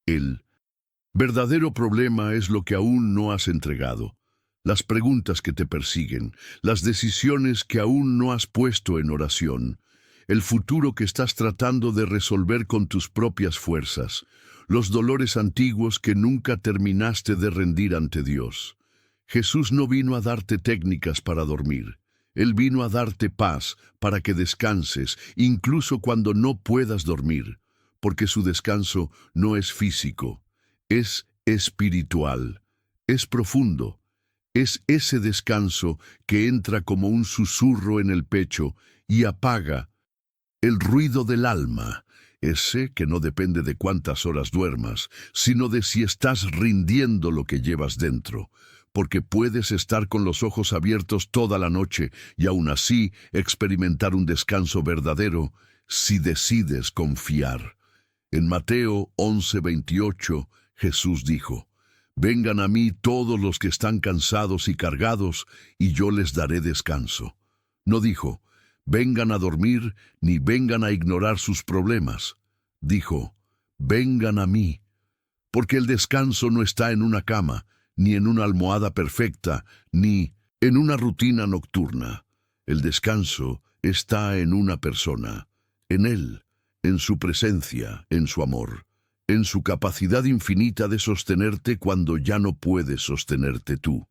A: El verdadero problema es lo que aún no has entregado. Las preguntas que te persiguen, las decisiones que aún no has puesto en oración, el futuro que estás tratando de resolver con tus propias fuerzas, los dolores antiguos que nunca terminaste de rendir ante Dios. Jesús no vino a darte técnicas para dormir. Él vino a darte paz para que descanses, incluso cuando no puedas dormir, porque su descanso no es físico, es espiritual, es profundo. Es ese descanso que entra como un susurro en el pecho y apaga el ruido del alma, ese que no depende de cuántas horas duermas, sino de si estás rindiendo lo que llevas dentro, porque puedes estar con los ojos abiertos toda la noche y aún así experimentar un descanso verdadero si decides confiar. En Mateo 11:28, Jesús dijo: «Vengan a mí todos los que están cansados y cargados, y yo les daré descanso». No dijo: «Vengan a dormir», ni «vengan a ignorar sus problemas». Dijo: «Vengan a mí», porque el descanso no está en una cama, ni en una almohada perfecta, ni en una rutina nocturna. El descanso está en una persona, en Él, en su presencia, en su amor, en su capacidad infinita de sostenerte cuando ya no puedes sostenerte tú.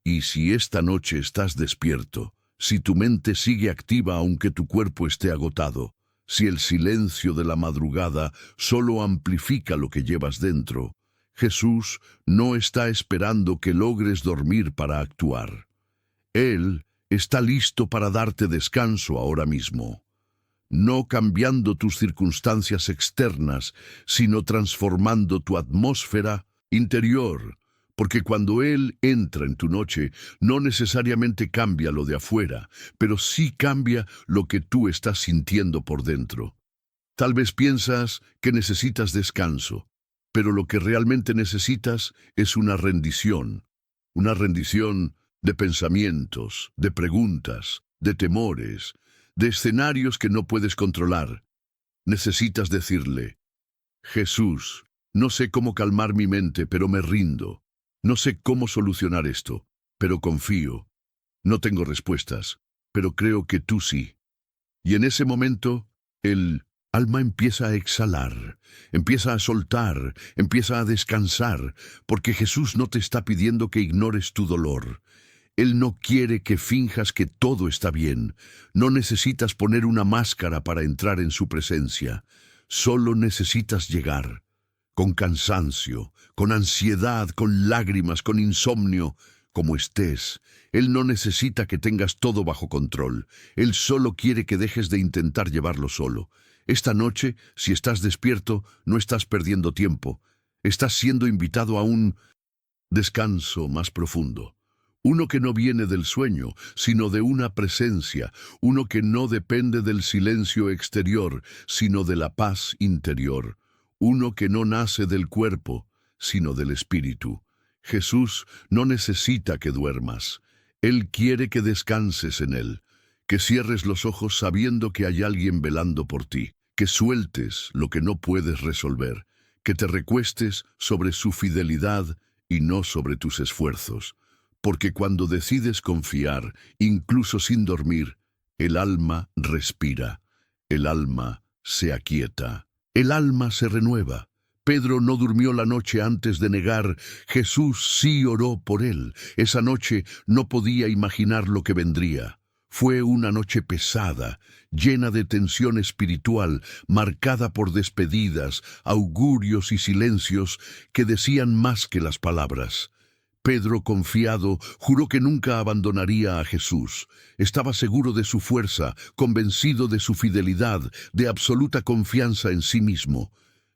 A: Y si esta noche estás despierto, si tu mente sigue activa aunque tu cuerpo esté agotado, si el silencio de la madrugada solo amplifica lo que llevas dentro, Jesús no está esperando que logres dormir para actuar. Él está listo para darte descanso ahora mismo. No cambiando tus circunstancias externas, sino transformando tu atmósfera interior, porque cuando Él entra en tu noche, no necesariamente cambia lo de afuera, pero sí cambia lo que tú estás sintiendo por dentro. Tal vez piensas que necesitas descanso, pero lo que realmente necesitas es una rendición de pensamientos, de preguntas, de temores, de escenarios que no puedes controlar. Necesitas decirle: «Jesús, no sé cómo calmar mi mente, pero me rindo. No sé cómo solucionar esto, pero confío. No tengo respuestas, pero creo que tú sí». Y en ese momento, el alma empieza a exhalar, empieza a soltar, empieza a descansar, porque Jesús no te está pidiendo que ignores tu dolor. Él no quiere que finjas que todo está bien. No necesitas poner una máscara para entrar en su presencia. Solo necesitas llegar. Con cansancio, con ansiedad, con lágrimas, con insomnio, como estés. Él no necesita que tengas todo bajo control. Él solo quiere que dejes de intentar llevarlo solo. Esta noche, si estás despierto, no estás perdiendo tiempo. Estás siendo invitado a un descanso más profundo. Uno que no viene del sueño, sino de una presencia, uno que no depende del silencio exterior, sino de la paz interior, uno que no nace del cuerpo, sino del espíritu. Jesús no necesita que duermas. Él quiere que descanses en Él, que cierres los ojos sabiendo que hay alguien velando por ti, que sueltes lo que no puedes resolver, que te recuestes sobre su fidelidad y no sobre tus esfuerzos. Porque cuando decides confiar, incluso sin dormir, el alma respira, el alma se aquieta, el alma se renueva. Pedro no durmió la noche antes de negar. Jesús sí oró por él. Esa noche no podía imaginar lo que vendría. Fue una noche pesada, llena de tensión espiritual, marcada por despedidas, augurios y silencios que decían más que las palabras. Pedro, confiado, juró que nunca abandonaría a Jesús. Estaba seguro de su fuerza, convencido de su fidelidad, de absoluta confianza en sí mismo.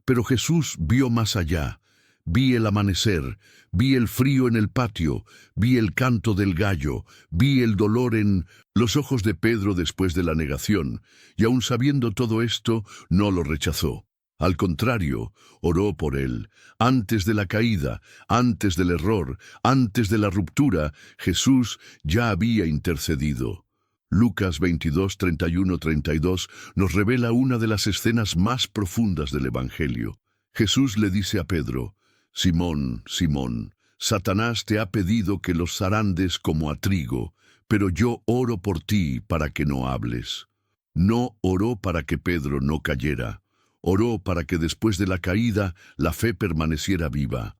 A: Pero Jesús vio más allá. Vi el amanecer, vi el frío en el patio, vi el canto del gallo, vi el dolor en los ojos de Pedro después de la negación, y aun sabiendo todo esto, no lo rechazó. Al contrario, oró por él. Antes de la caída, antes del error, antes de la ruptura, Jesús ya había intercedido. Lucas 22, 31-32 nos revela una de las escenas más profundas del Evangelio. Jesús le dice a Pedro: Simón, Simón, Satanás te ha pedido que los zarandes como a trigo, pero yo oro por ti para que no hables. No oró para que Pedro no cayera. Oró para que después de la caída la fe permaneciera viva.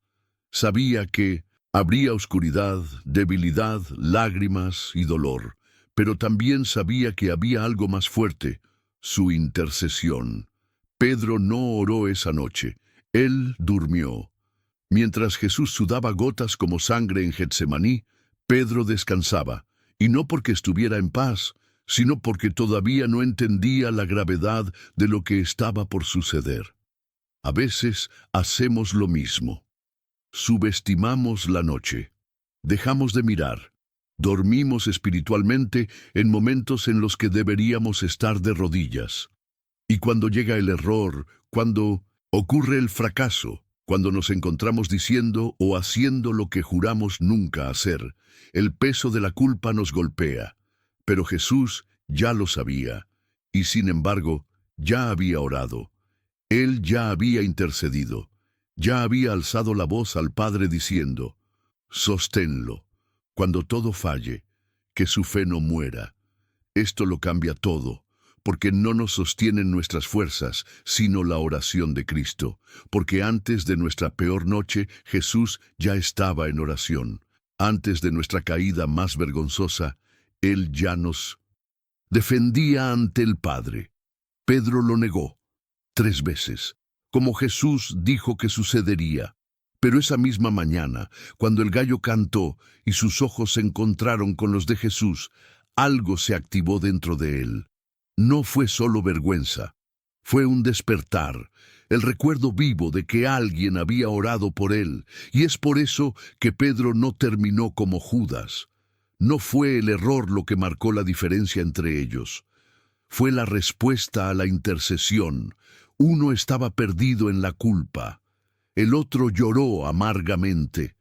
A: Sabía que habría oscuridad, debilidad, lágrimas y dolor, pero también sabía que había algo más fuerte: su intercesión. Pedro no oró esa noche. Él durmió. Mientras Jesús sudaba gotas como sangre en Getsemaní, Pedro descansaba, y no porque estuviera en paz, sino porque todavía no entendía la gravedad de lo que estaba por suceder. A veces hacemos lo mismo. Subestimamos la noche. Dejamos de mirar. Dormimos espiritualmente en momentos en los que deberíamos estar de rodillas. Y cuando llega el error, cuando ocurre el fracaso, cuando nos encontramos diciendo o haciendo lo que juramos nunca hacer, el peso de la culpa nos golpea. Pero Jesús ya lo sabía, y sin embargo, ya había orado. Él ya había intercedido, ya había alzado la voz al Padre diciendo: sosténlo, cuando todo falle, que su fe no muera. Esto lo cambia todo, porque no nos sostienen nuestras fuerzas, sino la oración de Cristo, porque antes de nuestra peor noche, Jesús ya estaba en oración. Antes de nuestra caída más vergonzosa, Él ya nos defendía ante el Padre. Pedro lo negó 3 veces, como Jesús dijo que sucedería. Pero esa misma mañana, cuando el gallo cantó y sus ojos se encontraron con los de Jesús, algo se activó dentro de él. No fue solo vergüenza, fue un despertar, el recuerdo vivo de que alguien había orado por él, y es por eso que Pedro no terminó como Judas. No fue el error lo que marcó la diferencia entre ellos. Fue la respuesta a la intercesión. Uno estaba perdido en la culpa. El otro lloró amargamente.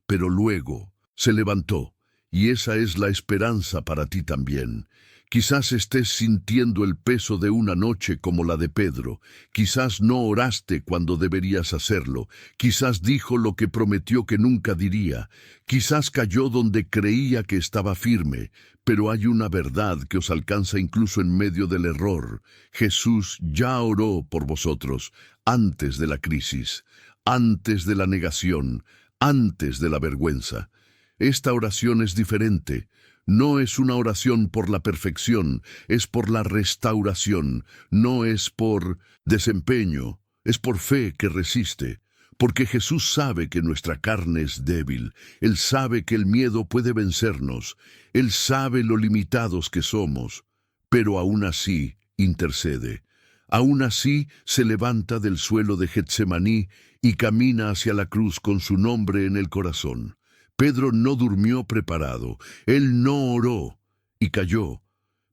A: Pero luego se levantó, y esa es la esperanza para ti también. Quizás estés sintiendo el peso de una noche como la de Pedro. Quizás no oraste cuando deberías hacerlo. Quizás dijo lo que prometió que nunca diría. Quizás cayó donde creía que estaba firme. Pero hay una verdad que os alcanza incluso en medio del error. Jesús ya oró por vosotros antes de la crisis, antes de la negación, antes de la vergüenza. Esta oración es diferente. No es una oración por la perfección, es por la restauración. No es por desempeño, es por fe que resiste. Porque Jesús sabe que nuestra carne es débil. Él sabe que el miedo puede vencernos. Él sabe lo limitados que somos. Pero aún así intercede. Aún así se levanta del suelo de Getsemaní y camina hacia la cruz con su nombre en el corazón. Pedro no durmió preparado, él no oró y cayó,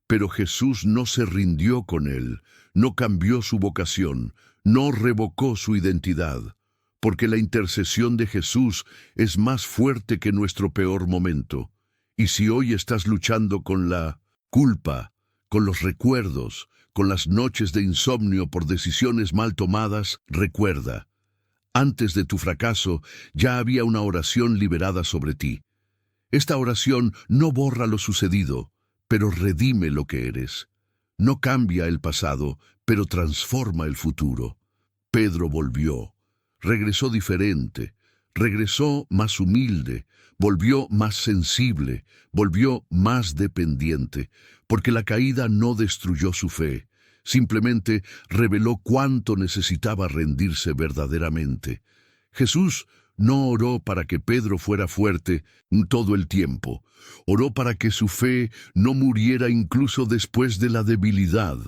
A: pero Jesús no se rindió con él, no cambió su vocación, no revocó su identidad, porque la intercesión de Jesús es más fuerte que nuestro peor momento. Y si hoy estás luchando con la culpa, con los recuerdos, con las noches de insomnio por decisiones mal tomadas, recuerda: antes de tu fracaso, ya había una oración liberada sobre ti. Esta oración no borra lo sucedido, pero redime lo que eres. No cambia el pasado, pero transforma el futuro. Pedro volvió. Regresó diferente. regresó más humilde, volvió más sensible, volvió más dependiente, porque la caída no destruyó su fe, simplemente reveló cuánto necesitaba rendirse verdaderamente. Jesús no oró para que Pedro fuera fuerte todo el tiempo. Oró para que su fe no muriera incluso después de la debilidad.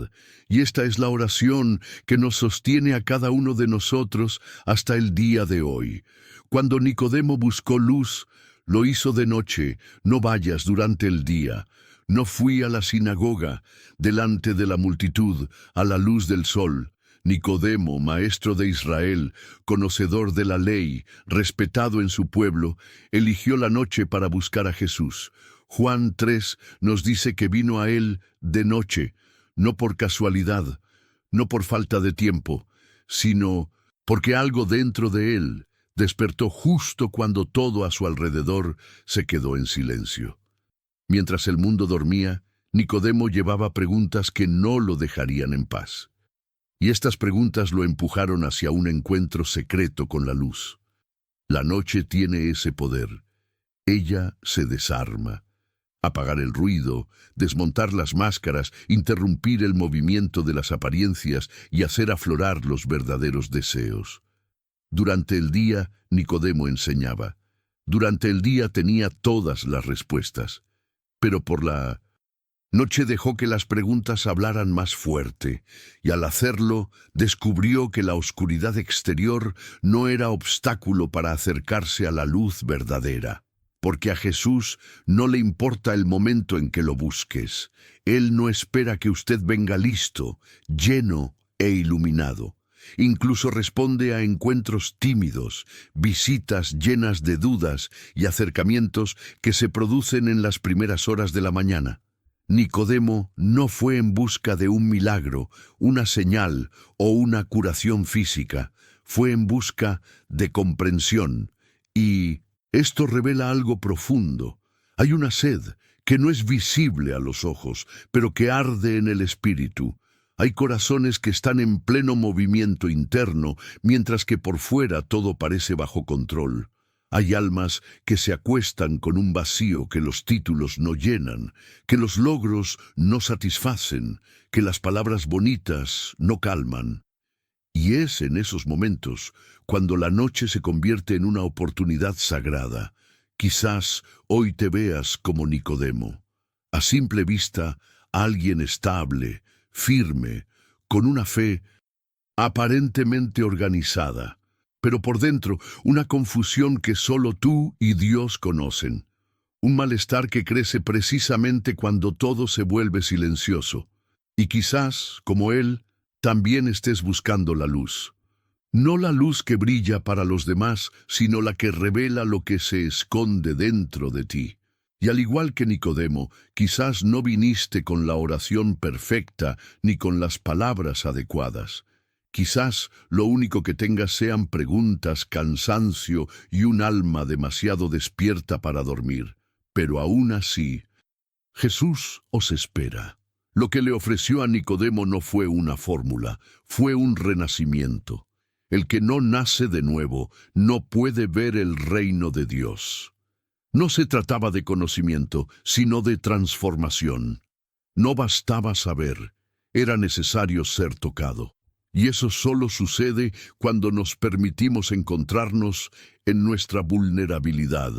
A: Y esta es la oración que nos sostiene a cada uno de nosotros hasta el día de hoy. Cuando Nicodemo buscó luz, lo hizo de noche, no vayas durante el día. No fui a la sinagoga, delante de la multitud, a la luz del sol. Nicodemo, maestro de Israel, conocedor de la ley, respetado en su pueblo, eligió la noche para buscar a Jesús. Juan 3 nos dice que vino a él de noche, no por casualidad, no por falta de tiempo, sino porque algo dentro de él despertó justo cuando todo a su alrededor se quedó en silencio. Mientras el mundo dormía, Nicodemo llevaba preguntas que no lo dejarían en paz. Y estas preguntas lo empujaron hacia un encuentro secreto con la luz. La noche tiene ese poder. Ella se desarma. Apagar el ruido, desmontar las máscaras, interrumpir el movimiento de las apariencias y hacer aflorar los verdaderos deseos. Durante el día, Nicodemo enseñaba. Durante el día tenía todas las respuestas. Pero por la noche dejó que las preguntas hablaran más fuerte, y al hacerlo, descubrió que la oscuridad exterior no era obstáculo para acercarse a la luz verdadera. Porque a Jesús no le importa el momento en que lo busques. Él no espera que usted venga listo, lleno e iluminado. Incluso responde a encuentros tímidos, visitas llenas de dudas y acercamientos que se producen en las primeras horas de la mañana. Nicodemo no fue en busca de un milagro, una señal o una curación física. Fue en busca de comprensión. Y esto revela algo profundo. Hay una sed que no es visible a los ojos, pero que arde en el espíritu. Hay corazones que están en pleno movimiento interno, mientras que por fuera todo parece bajo control. Hay almas que se acuestan con un vacío que los títulos no llenan, que los logros no satisfacen, que las palabras bonitas no calman. Y es en esos momentos cuando la noche se convierte en una oportunidad sagrada. Quizás hoy te veas como Nicodemo. A simple vista, alguien estable, firme, con una fe aparentemente organizada, pero por dentro una confusión que solo tú y Dios conocen. Un malestar que crece precisamente cuando todo se vuelve silencioso. Y quizás, como él, también estés buscando la luz. No la luz que brilla para los demás, sino la que revela lo que se esconde dentro de ti. Y al igual que Nicodemo, quizás no viniste con la oración perfecta ni con las palabras adecuadas. Quizás lo único que tengas sean preguntas, cansancio y un alma demasiado despierta para dormir. Pero aún así, Jesús os espera. Lo que le ofreció a Nicodemo no fue una fórmula, fue un renacimiento. El que no nace de nuevo no puede ver el reino de Dios. No se trataba de conocimiento, sino de transformación. No bastaba saber, era necesario ser tocado. Y eso solo sucede cuando nos permitimos encontrarnos en nuestra vulnerabilidad,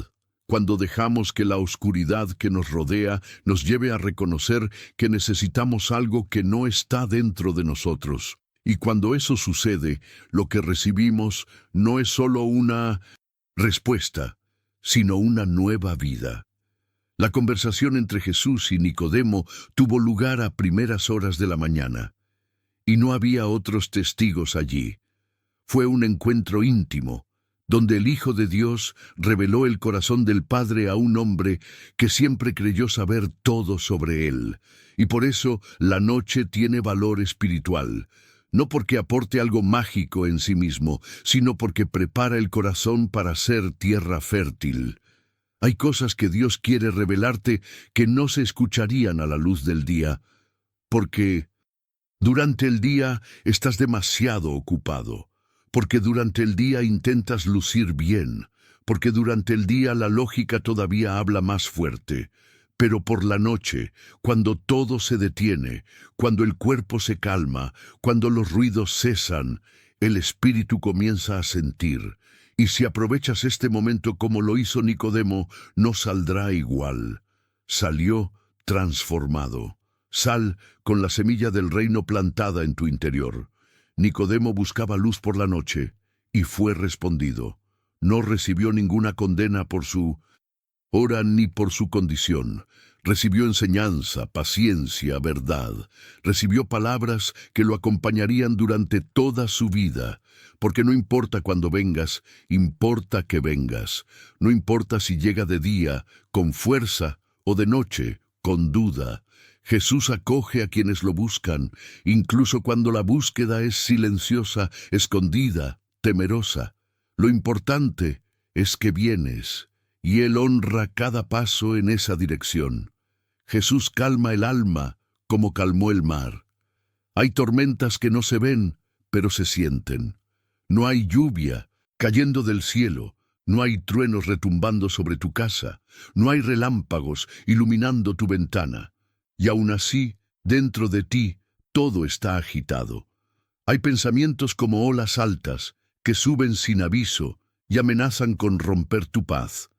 A: cuando dejamos que la oscuridad que nos rodea nos lleve a reconocer que necesitamos algo que no está dentro de nosotros. Y cuando eso sucede, lo que recibimos no es solo una respuesta, sino una nueva vida. La conversación entre Jesús y Nicodemo tuvo lugar a primeras horas de la mañana, y no había otros testigos allí. Fue un encuentro íntimo, donde el Hijo de Dios reveló el corazón del Padre a un hombre que siempre creyó saber todo sobre él, y por eso la noche tiene valor espiritual. No porque aporte algo mágico en sí mismo, sino porque prepara el corazón para ser tierra fértil. Hay cosas que Dios quiere revelarte que no se escucharían a la luz del día, porque durante el día estás demasiado ocupado, porque durante el día intentas lucir bien, porque durante el día la lógica todavía habla más fuerte. Pero por la noche, cuando todo se detiene, cuando el cuerpo se calma, cuando los ruidos cesan, el espíritu comienza a sentir. Y si aprovechas este momento como lo hizo Nicodemo, no saldrá igual. Salió transformado. Sal con la semilla del reino plantada en tu interior. Nicodemo buscaba luz por la noche y fue respondido. No recibió ninguna condena por su hora ni por su condición. Recibió enseñanza, paciencia, verdad. Recibió palabras que lo acompañarían durante toda su vida. Porque no importa cuándo vengas, importa que vengas. No importa si llega de día, con fuerza, o de noche, con duda. Jesús acoge a quienes lo buscan, incluso cuando la búsqueda es silenciosa, escondida, temerosa. Lo importante es que vienes, y Él honra cada paso en esa dirección. Jesús calma el alma como calmó el mar. Hay tormentas que no se ven, pero se sienten. No hay lluvia cayendo del cielo, no hay truenos retumbando sobre tu casa, no hay relámpagos iluminando tu ventana. Y aún así, dentro de ti, todo está agitado. Hay pensamientos como olas altas que suben sin aviso y amenazan con romper tu paz.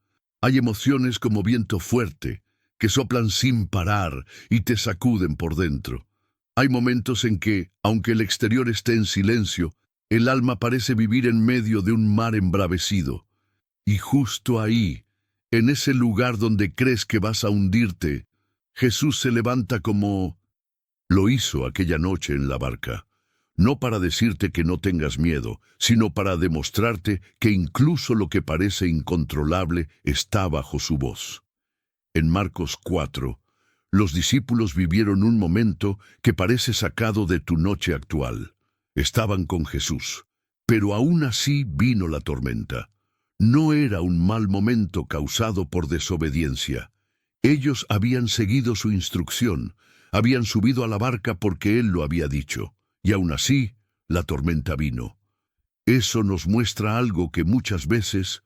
A: Hay emociones como viento fuerte que soplan sin parar y te sacuden por dentro. Hay momentos en que, aunque el exterior esté en silencio, el alma parece vivir en medio de un mar embravecido. Y justo ahí, en ese lugar donde crees que vas a hundirte, Jesús se levanta como lo hizo aquella noche en la barca. No para decirte que no tengas miedo, sino para demostrarte que incluso lo que parece incontrolable está bajo su voz. En Marcos 4, los discípulos vivieron un momento que parece sacado de tu noche actual. Estaban con Jesús, pero aún así vino la tormenta. No era un mal momento causado por desobediencia. Ellos habían seguido su instrucción, habían subido a la barca porque Él lo había dicho, y aún así la tormenta vino. Eso nos muestra algo que muchas veces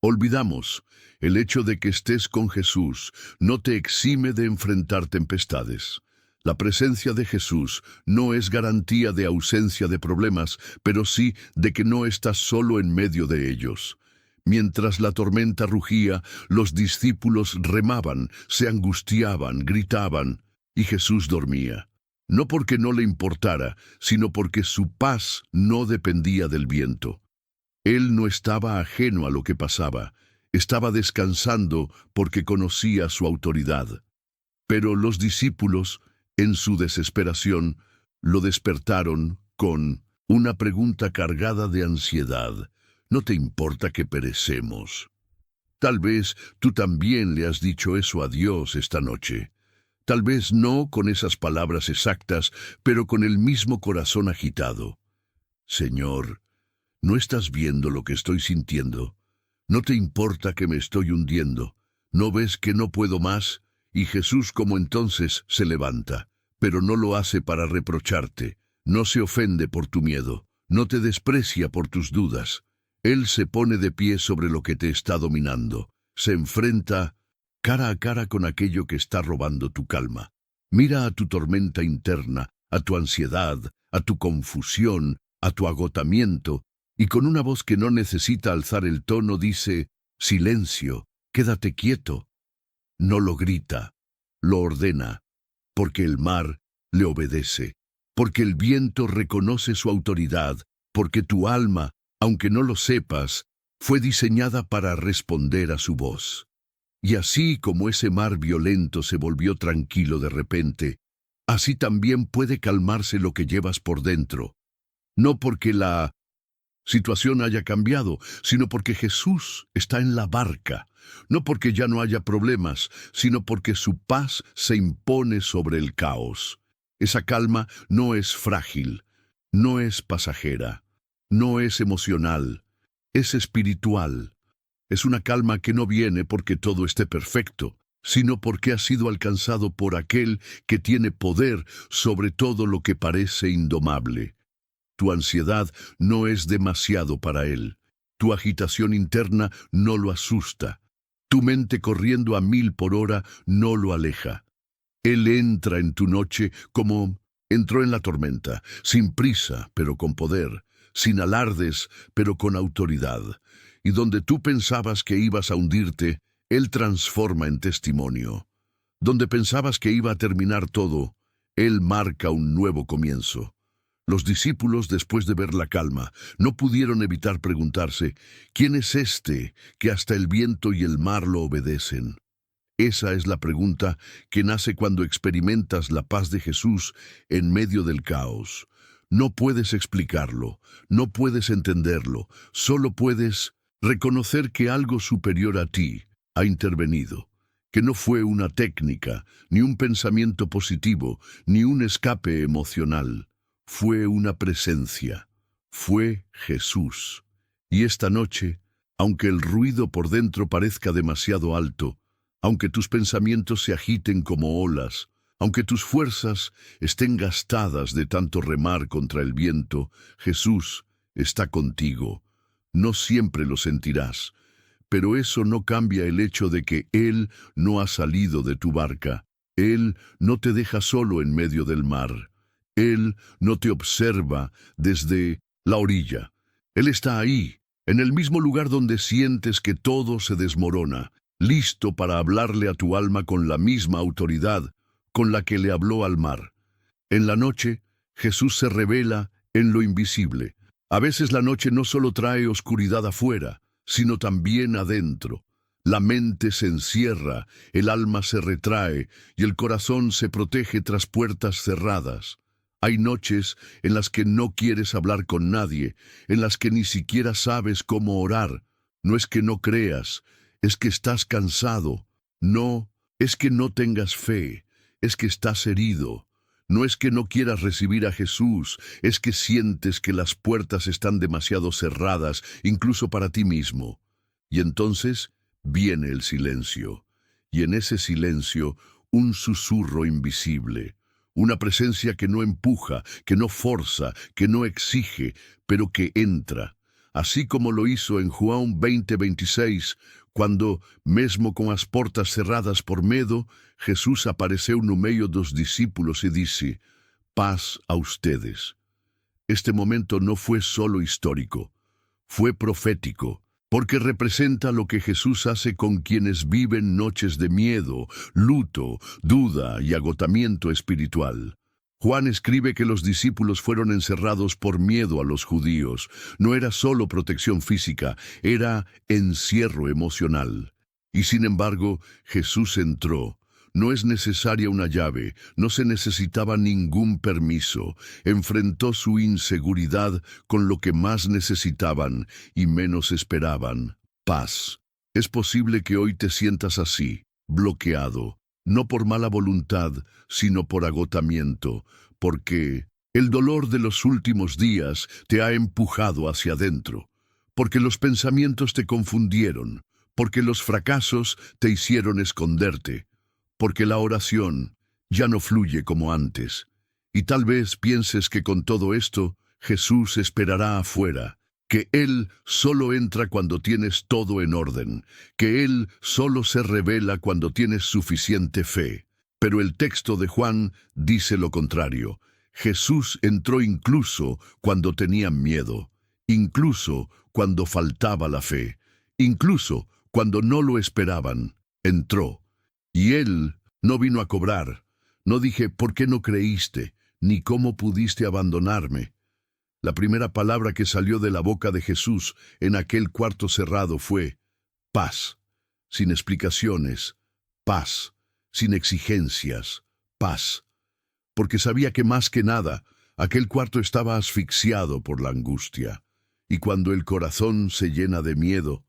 A: olvidamos. El hecho de que estés con Jesús no te exime de enfrentar tempestades. La presencia de Jesús no es garantía de ausencia de problemas, pero sí de que no estás solo en medio de ellos. Mientras la tormenta rugía, los discípulos remaban, se angustiaban, gritaban, y Jesús dormía. No porque no le importara, sino porque su paz no dependía del viento. Él no estaba ajeno a lo que pasaba, estaba descansando porque conocía su autoridad. Pero los discípulos, en su desesperación, lo despertaron con una pregunta cargada de ansiedad. ¿No te importa que perecemos? Tal vez tú también le has dicho eso a Dios esta noche. Tal vez no con esas palabras exactas, pero con el mismo corazón agitado. Señor, ¿no estás viendo lo que estoy sintiendo? ¿No te importa que me estoy hundiendo? ¿No ves que no puedo más? Y Jesús como entonces se levanta, pero no lo hace para reprocharte. No se ofende por tu miedo, no te desprecia por tus dudas. Él se pone de pie sobre lo que te está dominando, se enfrenta cara a cara con aquello que está robando tu calma. Mira a tu tormenta interna, a tu ansiedad, a tu confusión, a tu agotamiento, y con una voz que no necesita alzar el tono dice, silencio, quédate quieto. No lo grita, lo ordena, porque el mar le obedece, porque el viento reconoce su autoridad, porque tu alma, aunque no lo sepas, fue diseñada para responder a su voz. Y así como ese mar violento se volvió tranquilo de repente, así también puede calmarse lo que llevas por dentro. No porque la situación haya cambiado, sino porque Jesús está en la barca. No porque ya no haya problemas, sino porque su paz se impone sobre el caos. Esa calma no es frágil, no es pasajera, no es emocional, es espiritual. Es una calma que no viene porque todo esté perfecto, sino porque ha sido alcanzado por aquel que tiene poder sobre todo lo que parece indomable. Tu ansiedad no es demasiado para Él. Tu agitación interna no lo asusta. Tu mente corriendo a 1000 por hora no lo aleja. Él entra en tu noche como entró en la tormenta, sin prisa, pero con poder, sin alardes, pero con autoridad. Y donde tú pensabas que ibas a hundirte, Él transforma en testimonio. Donde pensabas que iba a terminar todo, Él marca un nuevo comienzo. Los discípulos, después de ver la calma, no pudieron evitar preguntarse, ¿quién es este que hasta el viento y el mar lo obedecen? Esa es la pregunta que nace cuando experimentas la paz de Jesús en medio del caos. No puedes explicarlo, no puedes entenderlo, solo puedes reconocer que algo superior a ti ha intervenido, que no fue una técnica, ni un pensamiento positivo, ni un escape emocional. Fue una presencia, fue Jesús. Y esta noche, aunque el ruido por dentro parezca demasiado alto, aunque tus pensamientos se agiten como olas, aunque tus fuerzas estén gastadas de tanto remar contra el viento, Jesús está contigo. No siempre lo sentirás, pero eso no cambia el hecho de que Él no ha salido de tu barca. Él no te deja solo en medio del mar. Él no te observa desde la orilla. Él está ahí, en el mismo lugar donde sientes que todo se desmorona, listo para hablarle a tu alma con la misma autoridad con la que le habló al mar. En la noche, Jesús se revela en lo invisible. A veces la noche no solo trae oscuridad afuera, sino también adentro. La mente se encierra, el alma se retrae y el corazón se protege tras puertas cerradas. Hay noches en las que no quieres hablar con nadie, en las que ni siquiera sabes cómo orar. No es que no creas, es que estás cansado. No, es que no tengas fe, es que estás herido. No es que no quieras recibir a Jesús, es que sientes que las puertas están demasiado cerradas, incluso para ti mismo. Y entonces viene el silencio, y en ese silencio un susurro invisible. Una presencia que no empuja, que no forza, que no exige, pero que entra. Así como lo hizo en Juan 20:26, cuando, mesmo con as portas cerradas por medo, Jesús apareceu no meio dos discípulos y dice, paz a ustedes. Este momento no fue solo histórico, fue profético, porque representa lo que Jesús hace con quienes viven noches de miedo, luto, duda y agotamiento espiritual. Juan escribe que los discípulos fueron encerrados por miedo a los judíos. No era solo protección física, era encierro emocional. Y sin embargo, Jesús entró. No es necesaria una llave, no se necesitaba ningún permiso. Enfrentó su inseguridad con lo que más necesitaban y menos esperaban: paz. Es posible que hoy te sientas así, bloqueado, no por mala voluntad, sino por agotamiento, porque el dolor de los últimos días te ha empujado hacia adentro, porque los pensamientos te confundieron, porque los fracasos te hicieron esconderte, porque la oración ya no fluye como antes. Y tal vez pienses que con todo esto, Jesús esperará afuera, que Él solo entra cuando tienes todo en orden, que Él solo se revela cuando tienes suficiente fe. Pero el texto de Juan dice lo contrario. Jesús entró incluso cuando tenían miedo, incluso cuando faltaba la fe, incluso cuando no lo esperaban. Entró. Y Él no vino a cobrar. No dije, ¿por qué no creíste? Ni cómo pudiste abandonarme. La primera palabra que salió de la boca de Jesús en aquel cuarto cerrado fue paz, sin explicaciones, paz, sin exigencias, paz. Porque sabía que más que nada, aquel cuarto estaba asfixiado por la angustia. Y cuando el corazón se llena de miedo,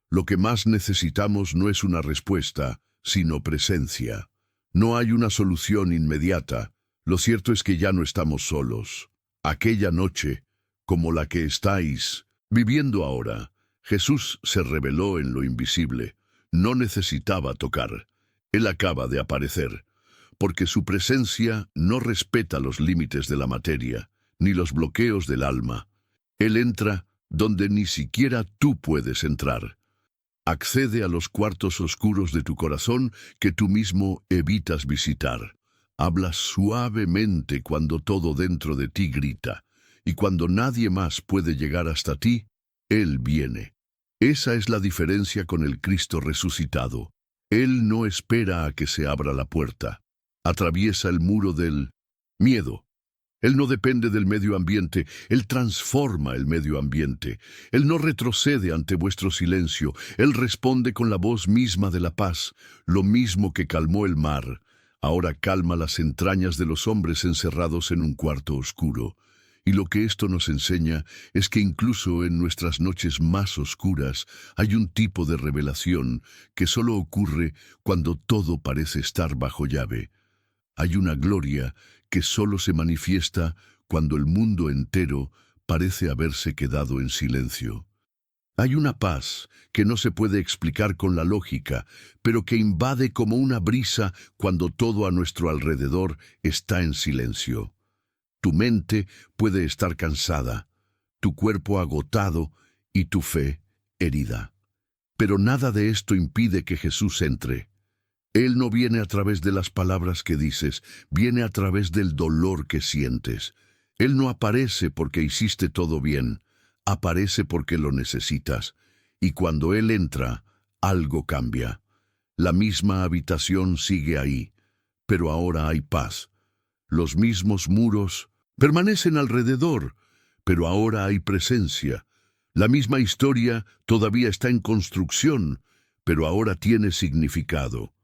A: lo que más necesitamos no es una respuesta, sino presencia. No hay una solución inmediata. Lo cierto es que ya no estamos solos. Aquella noche, como la que estáis viviendo ahora, Jesús se reveló en lo invisible. No necesitaba tocar. Él acaba de aparecer, porque su presencia no respeta los límites de la materia, ni los bloqueos del alma. Él entra donde ni siquiera tú puedes entrar. Accede a los cuartos oscuros de tu corazón que tú mismo evitas visitar. Habla suavemente cuando todo dentro de ti grita, y cuando nadie más puede llegar hasta ti, Él viene. Esa es la diferencia con el Cristo resucitado. Él no espera a que se abra la puerta. Atraviesa el muro del miedo. Él no depende del medio ambiente, Él transforma el medio ambiente. Él no retrocede ante vuestro silencio, Él responde con la voz misma de la paz, lo mismo que calmó el mar. Ahora calma las entrañas de los hombres encerrados en un cuarto oscuro. Y lo que esto nos enseña es que incluso en nuestras noches más oscuras hay un tipo de revelación que solo ocurre cuando todo parece estar bajo llave. Hay una gloria que solo se manifiesta cuando el mundo entero parece haberse quedado en silencio. Hay una paz que no se puede explicar con la lógica, pero que invade como una brisa cuando todo a nuestro alrededor está en silencio. Tu mente puede estar cansada, tu cuerpo agotado y tu fe herida. Pero nada de esto impide que Jesús entre. Él no viene a través de las palabras que dices, viene a través del dolor que sientes. Él no aparece porque hiciste todo bien, aparece porque lo necesitas. Y cuando Él entra, algo cambia. La misma habitación sigue ahí, pero ahora hay paz. Los mismos muros permanecen alrededor, pero ahora hay presencia. La misma historia todavía está en construcción, pero ahora tiene significado.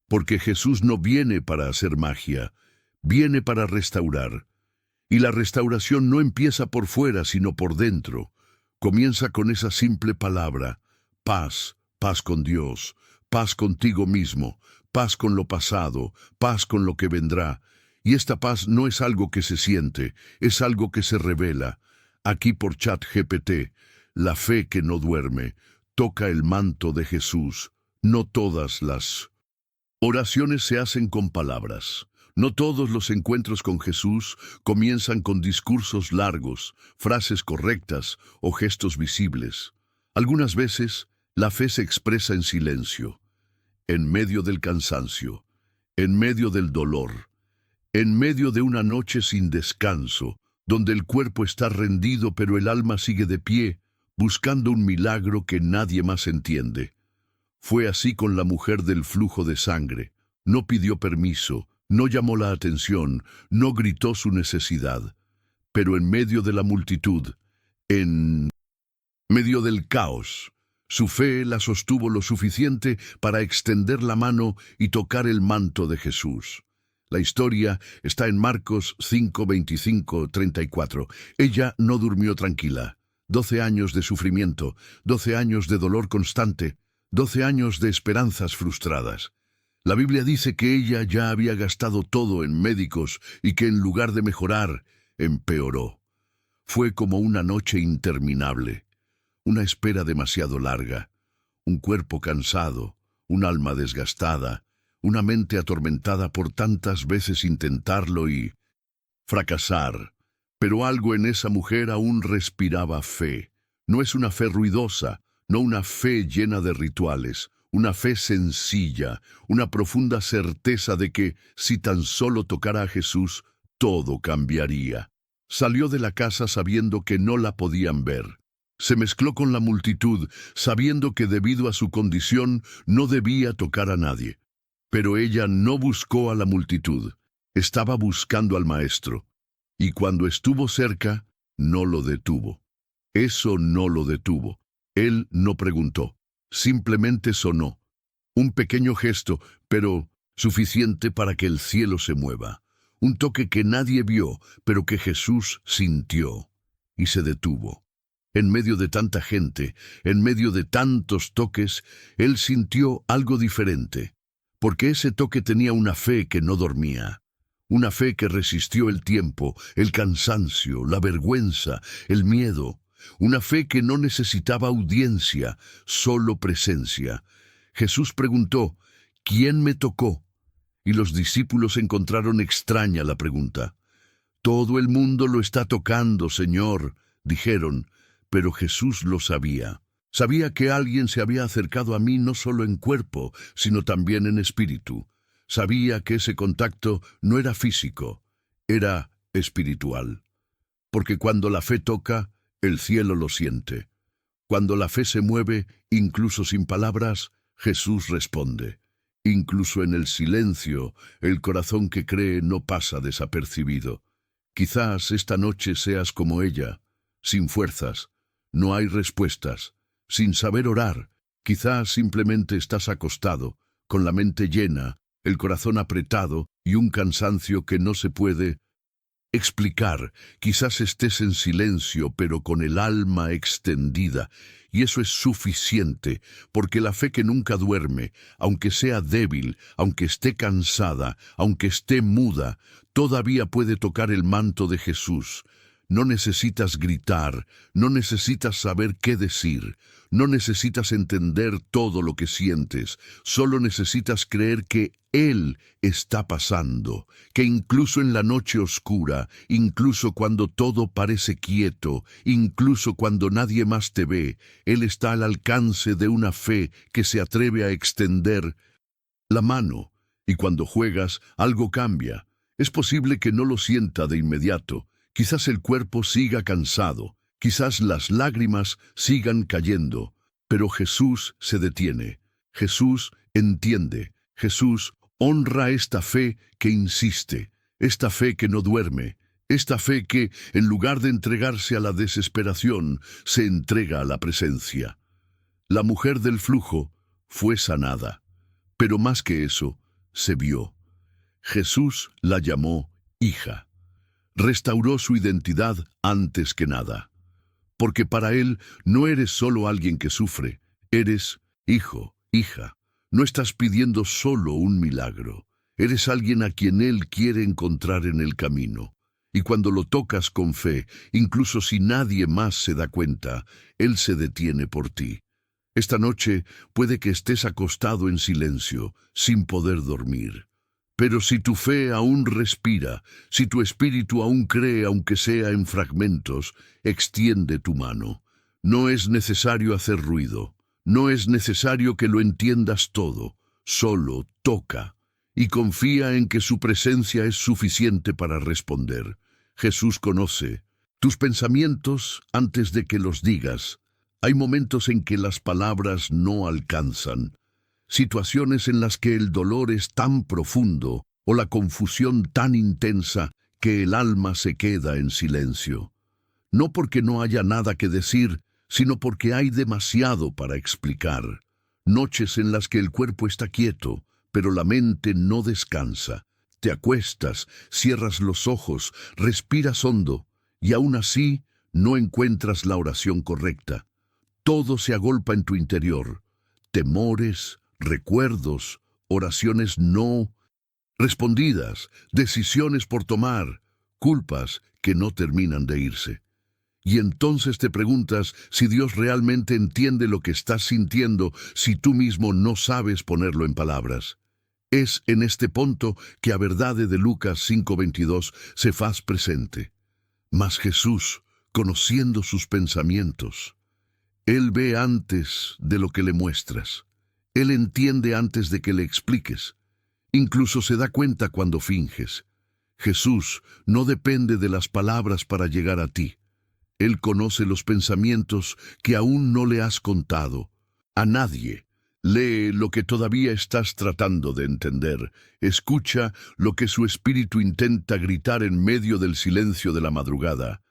A: Porque Jesús no viene para hacer magia, viene para restaurar. Y la restauración no empieza por fuera, sino por dentro. Comienza con esa simple palabra: paz, paz con Dios, paz contigo mismo, paz con lo pasado, paz con lo que vendrá. Y esta paz no es algo que se siente, es algo que se revela. Aquí por ChatGPT, la fe que no duerme, toca el manto de Jesús. No todas las oraciones se hacen con palabras. No todos los encuentros con Jesús comienzan con discursos largos, frases correctas o gestos visibles. Algunas veces, la fe se expresa en silencio, en medio del cansancio, en medio del dolor, en medio de una noche sin descanso, donde el cuerpo está rendido pero el alma sigue de pie, buscando un milagro que nadie más entiende. Fue así con la mujer del flujo de sangre. No pidió permiso, no llamó la atención, no gritó su necesidad. Pero en medio de la multitud, en medio del caos, su fe la sostuvo lo suficiente para extender la mano y tocar el manto de Jesús. La historia está en Marcos 5, 25, 34. Ella no durmió tranquila. 12 años de sufrimiento, 12 años de dolor constante, 12 años de esperanzas frustradas. La Biblia dice que ella ya había gastado todo en médicos y que en lugar de mejorar, empeoró. Fue como una noche interminable, una espera demasiado larga, un cuerpo cansado, un alma desgastada, una mente atormentada por tantas veces intentarlo y fracasar. Pero algo en esa mujer aún respiraba fe. No es una fe ruidosa, no una fe llena de rituales, una fe sencilla, una profunda certeza de que, si tan solo tocara a Jesús, todo cambiaría. Salió de la casa sabiendo que no la podían ver. Se mezcló con la multitud, sabiendo que debido a su condición no debía tocar a nadie. Pero ella no buscó a la multitud, estaba buscando al Maestro. Y cuando estuvo cerca, no lo detuvo. Eso no lo detuvo. Él no preguntó, simplemente sonó. Un pequeño gesto, pero suficiente para que el cielo se mueva. Un toque que nadie vio, pero que Jesús sintió. Y se detuvo. En medio de tanta gente, en medio de tantos toques, Él sintió algo diferente. Porque ese toque tenía una fe que no dormía. Una fe que resistió el tiempo, el cansancio, la vergüenza, el miedo. Una fe que no necesitaba audiencia, solo presencia. Jesús preguntó, ¿quién me tocó? Y los discípulos encontraron extraña la pregunta. Todo el mundo lo está tocando, Señor, dijeron, pero Jesús lo sabía. Sabía que alguien se había acercado a mí no solo en cuerpo, sino también en espíritu. Sabía que ese contacto no era físico, era espiritual. Porque cuando la fe toca, el cielo lo siente. Cuando la fe se mueve, incluso sin palabras, Jesús responde. Incluso en el silencio, el corazón que cree no pasa desapercibido. Quizás esta noche seas como ella, sin fuerzas, no hay respuestas, sin saber orar. Quizás simplemente estás acostado, con la mente llena, el corazón apretado y un cansancio que no se puede explicar. Quizás estés en silencio, pero con el alma extendida, y eso es suficiente, porque la fe que nunca duerme, aunque sea débil, aunque esté cansada, aunque esté muda, todavía puede tocar el manto de Jesús. No necesitas gritar, no necesitas saber qué decir, no necesitas entender todo lo que sientes, solo necesitas creer que Él está pasando, que incluso en la noche oscura, incluso cuando todo parece quieto, incluso cuando nadie más te ve, Él está al alcance de una fe que se atreve a extender la mano, y cuando juegas, algo cambia. Es posible que no lo sienta de inmediato. Quizás el cuerpo siga cansado, quizás las lágrimas sigan cayendo, pero Jesús se detiene. Jesús entiende. Jesús honra esta fe que insiste, esta fe que no duerme, esta fe que, en lugar de entregarse a la desesperación, se entrega a la presencia. La mujer del flujo fue sanada, pero más que eso, se vio. Jesús la llamó hija. Restauró su identidad antes que nada. Porque para Él no eres solo alguien que sufre, eres hijo, hija. No estás pidiendo solo un milagro, eres alguien a quien Él quiere encontrar en el camino. Y cuando lo tocas con fe, incluso si nadie más se da cuenta, Él se detiene por ti. Esta noche puede que estés acostado en silencio, sin poder dormir. Pero si tu fe aún respira, si tu espíritu aún cree aunque sea en fragmentos, extiende tu mano. No es necesario hacer ruido, no es necesario que lo entiendas todo, solo toca y confía en que su presencia es suficiente para responder. Jesús conoce tus pensamientos antes de que los digas. Hay momentos en que las palabras no alcanzan. Situaciones en las que el dolor es tan profundo o la confusión tan intensa que el alma se queda en silencio. No porque no haya nada que decir, sino porque hay demasiado para explicar. Noches en las que el cuerpo está quieto, pero la mente no descansa. Te acuestas, cierras los ojos, respiras hondo, y aún así no encuentras la oración correcta. Todo se agolpa en tu interior. Temores, recuerdos, oraciones no respondidas, decisiones por tomar, culpas que no terminan de irse. Y entonces te preguntas si Dios realmente entiende lo que estás sintiendo si tú mismo no sabes ponerlo en palabras. Es en este punto que a verdade de Lucas 5:22 se faz presente. Mas Jesús, conociendo sus pensamientos, Él ve antes de lo que le muestras. Él entiende antes de que le expliques. Incluso se da cuenta cuando finges. Jesús no depende de las palabras para llegar a ti. Él conoce los pensamientos que aún no le has contado. A nadie. Lee lo que todavía estás tratando de entender. Escucha lo que su espíritu intenta gritar en medio del silencio de la madrugada.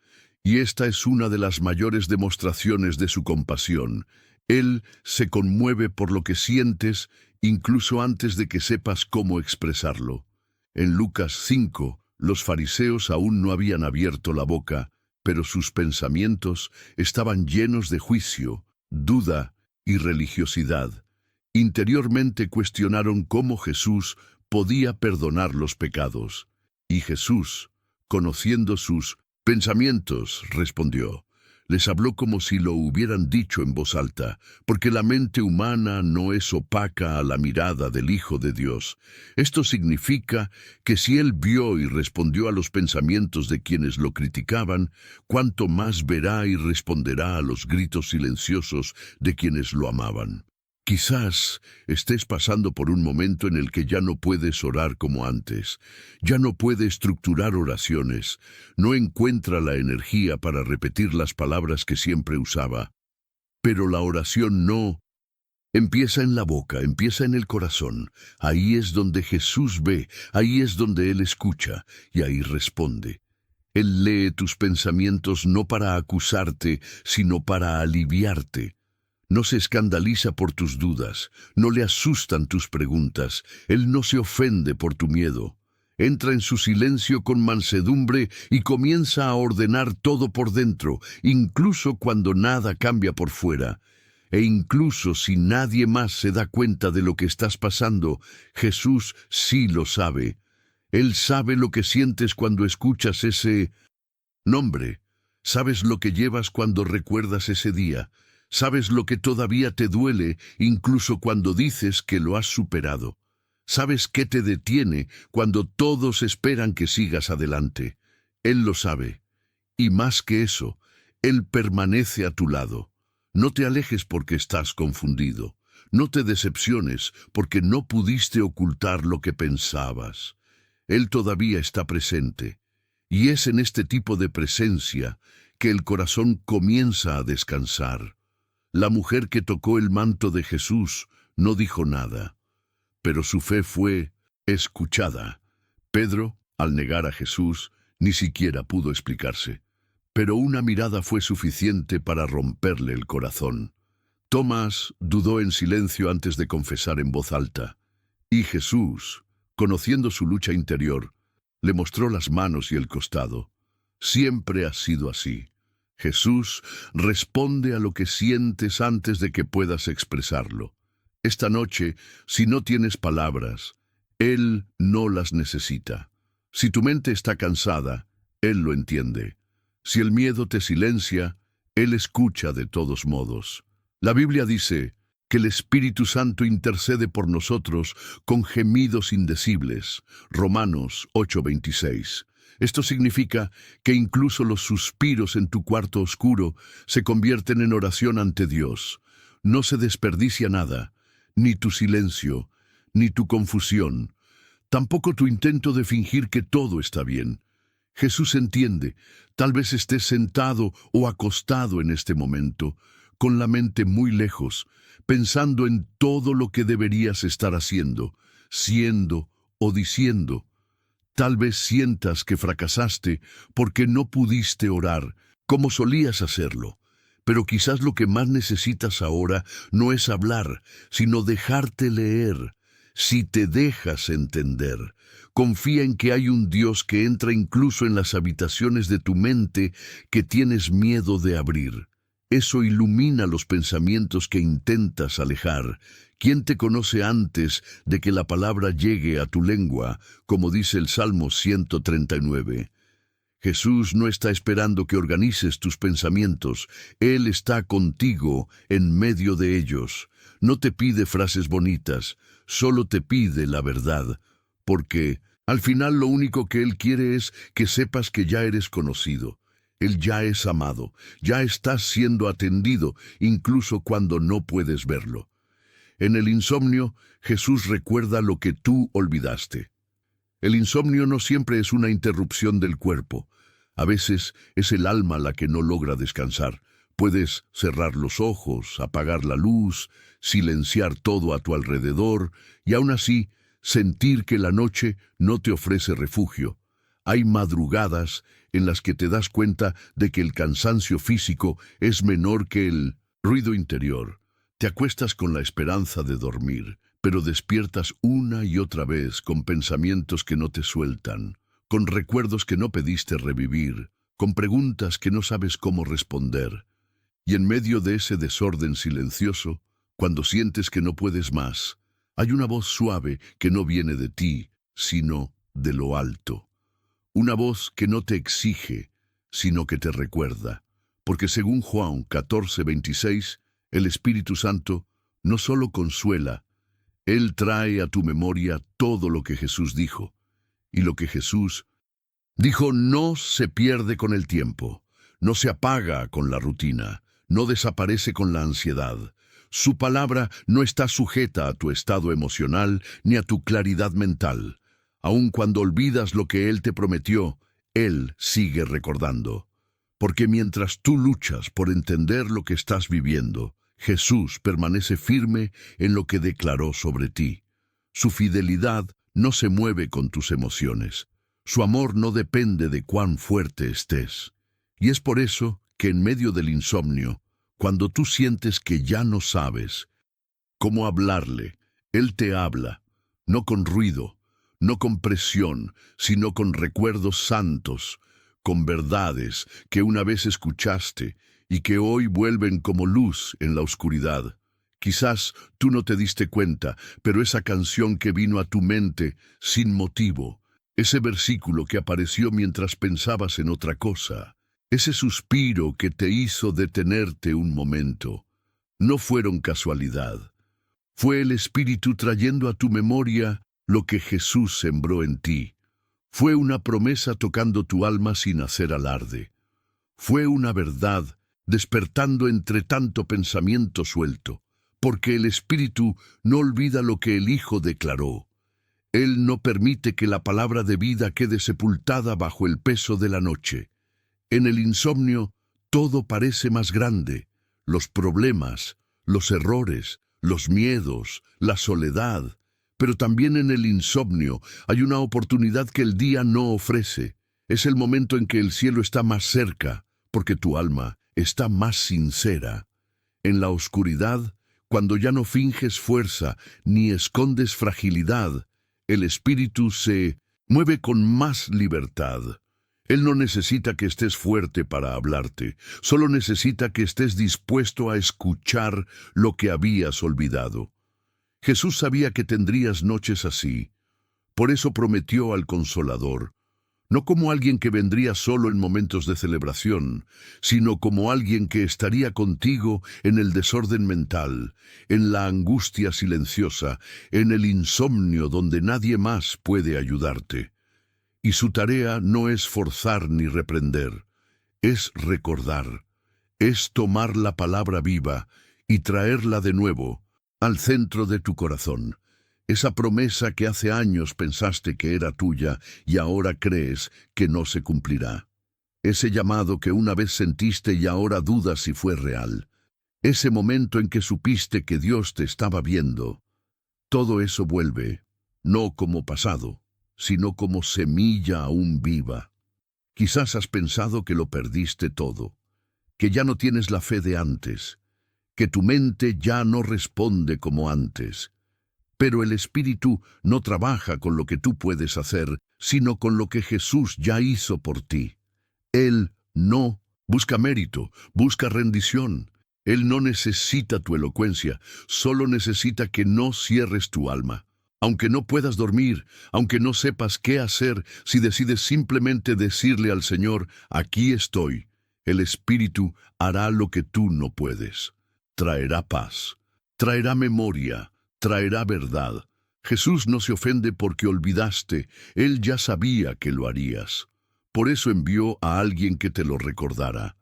A: Y esta es una de las mayores demostraciones de su compasión. Él se conmueve por lo que sientes incluso antes de que sepas cómo expresarlo. En Lucas 5, los fariseos aún no habían abierto la boca, pero sus pensamientos estaban llenos de juicio, duda y religiosidad. Interiormente cuestionaron cómo Jesús podía perdonar los pecados. Y Jesús, conociendo sus pensamientos, respondió: Les habló como si lo hubieran dicho en voz alta, porque la mente humana no es opaca a la mirada del Hijo de Dios. Esto significa que si Él vio y respondió a los pensamientos de quienes lo criticaban, cuánto más verá y responderá a los gritos silenciosos de quienes lo amaban. Quizás estés pasando por un momento en el que ya no puedes orar como antes, ya no puede estructurar oraciones, no encuentra la energía para repetir las palabras que siempre usaba. Pero la oración no empieza en la boca, empieza en el corazón. Ahí es donde Jesús ve, ahí es donde Él escucha y ahí responde. Él lee tus pensamientos no para acusarte, sino para aliviarte. No se escandaliza por tus dudas, no le asustan tus preguntas, Él no se ofende por tu miedo. Entra en su silencio con mansedumbre y comienza a ordenar todo por dentro, incluso cuando nada cambia por fuera. E incluso si nadie más se da cuenta de lo que estás pasando, Jesús sí lo sabe. Él sabe lo que sientes cuando escuchas ese nombre. Sabes lo que llevas cuando recuerdas ese día. Sabes lo que todavía te duele, incluso cuando dices que lo has superado. Sabes qué te detiene cuando todos esperan que sigas adelante. Él lo sabe. Y más que eso, Él permanece a tu lado. No te alejes porque estás confundido. No te decepciones porque no pudiste ocultar lo que pensabas. Él todavía está presente. Y es en este tipo de presencia que el corazón comienza a descansar. La mujer que tocó el manto de Jesús no dijo nada, pero su fe fue escuchada. Pedro, al negar a Jesús, ni siquiera pudo explicarse, pero una mirada fue suficiente para romperle el corazón. Tomás dudó en silencio antes de confesar en voz alta, y Jesús, conociendo su lucha interior, le mostró las manos y el costado. Siempre ha sido así. Jesús responde a lo que sientes antes de que puedas expresarlo. Esta noche, si no tienes palabras, Él no las necesita. Si tu mente está cansada, Él lo entiende. Si el miedo te silencia, Él escucha de todos modos. La Biblia dice que el Espíritu Santo intercede por nosotros con gemidos indecibles. Romanos 8:26. Esto significa que incluso los suspiros en tu cuarto oscuro se convierten en oración ante Dios. No se desperdicia nada, ni tu silencio, ni tu confusión, tampoco tu intento de fingir que todo está bien. Jesús entiende, tal vez estés sentado o acostado en este momento, con la mente muy lejos, pensando en todo lo que deberías estar haciendo, siendo o diciendo. Tal vez sientas que fracasaste porque no pudiste orar como solías hacerlo, pero quizás lo que más necesitas ahora no es hablar, sino dejarte leer. Si te dejas entender, confía en que hay un Dios que entra incluso en las habitaciones de tu mente que tienes miedo de abrir. Eso ilumina los pensamientos que intentas alejar. ¿Quién te conoce antes de que la palabra llegue a tu lengua, como dice el Salmo 139? Jesús no está esperando que organices tus pensamientos. Él está contigo en medio de ellos. No te pide frases bonitas, solo te pide la verdad, porque al final lo único que Él quiere es que sepas que ya eres conocido. Él ya es amado, ya estás siendo atendido, incluso cuando no puedes verlo. En el insomnio, Jesús recuerda lo que tú olvidaste. El insomnio no siempre es una interrupción del cuerpo. A veces es el alma la que no logra descansar. Puedes cerrar los ojos, apagar la luz, silenciar todo a tu alrededor y aún así sentir que la noche no te ofrece refugio. Hay madrugadas en las que te das cuenta de que el cansancio físico es menor que el ruido interior. Te acuestas con la esperanza de dormir, pero despiertas una y otra vez con pensamientos que no te sueltan, con recuerdos que no pediste revivir, con preguntas que no sabes cómo responder. Y en medio de ese desorden silencioso, cuando sientes que no puedes más, hay una voz suave que no viene de ti, sino de lo alto. Una voz que no te exige, sino que te recuerda. Porque según Juan 14:26, el Espíritu Santo no solo consuela, Él trae a tu memoria todo lo que Jesús dijo. Y lo que Jesús dijo no se pierde con el tiempo, no se apaga con la rutina, no desaparece con la ansiedad. Su palabra no está sujeta a tu estado emocional ni a tu claridad mental. Aun cuando olvidas lo que Él te prometió, Él sigue recordando. Porque mientras tú luchas por entender lo que estás viviendo, Jesús permanece firme en lo que declaró sobre ti. Su fidelidad no se mueve con tus emociones. Su amor no depende de cuán fuerte estés. Y es por eso que en medio del insomnio, cuando tú sientes que ya no sabes cómo hablarle, Él te habla, no con ruido, no con presión, sino con recuerdos santos, con verdades que una vez escuchaste y que hoy vuelven como luz en la oscuridad. Quizás tú no te diste cuenta, pero esa canción que vino a tu mente sin motivo, ese versículo que apareció mientras pensabas en otra cosa, ese suspiro que te hizo detenerte un momento, no fueron casualidad. Fue el Espíritu trayendo a tu memoria lo que Jesús sembró en ti. Fue una promesa tocando tu alma sin hacer alarde. Fue una verdad despertando entre tanto pensamiento suelto, porque el Espíritu no olvida lo que el Hijo declaró. Él no permite que la palabra de vida quede sepultada bajo el peso de la noche. En el insomnio, todo parece más grande. Los problemas, los errores, los miedos, la soledad. Pero también en el insomnio hay una oportunidad que el día no ofrece. Es el momento en que el cielo está más cerca, porque tu alma está más sincera. En la oscuridad, cuando ya no finges fuerza ni escondes fragilidad, el Espíritu se mueve con más libertad. Él no necesita que estés fuerte para hablarte, solo necesita que estés dispuesto a escuchar lo que habías olvidado. Jesús sabía que tendrías noches así, por eso prometió al Consolador, no como alguien que vendría solo en momentos de celebración, sino como alguien que estaría contigo en el desorden mental, en la angustia silenciosa, en el insomnio donde nadie más puede ayudarte. Y su tarea no es forzar ni reprender, es recordar, es tomar la palabra viva y traerla de nuevo al centro de tu corazón. Esa promesa que hace años pensaste que era tuya y ahora crees que no se cumplirá. Ese llamado que una vez sentiste y ahora dudas si fue real. Ese momento en que supiste que Dios te estaba viendo. Todo eso vuelve, no como pasado, sino como semilla aún viva. Quizás has pensado que lo perdiste todo, que ya no tienes la fe de antes, que tu mente ya no responde como antes. Pero el Espíritu no trabaja con lo que tú puedes hacer, sino con lo que Jesús ya hizo por ti. Él no busca mérito, busca rendición. Él no necesita tu elocuencia, solo necesita que no cierres tu alma. Aunque no puedas dormir, aunque no sepas qué hacer, si decides simplemente decirle al Señor, aquí estoy, el Espíritu hará lo que tú no puedes. Traerá paz, traerá memoria, traerá verdad. Jesús no se ofende porque olvidaste, Él ya sabía que lo harías. Por eso envió a alguien que te lo recordara.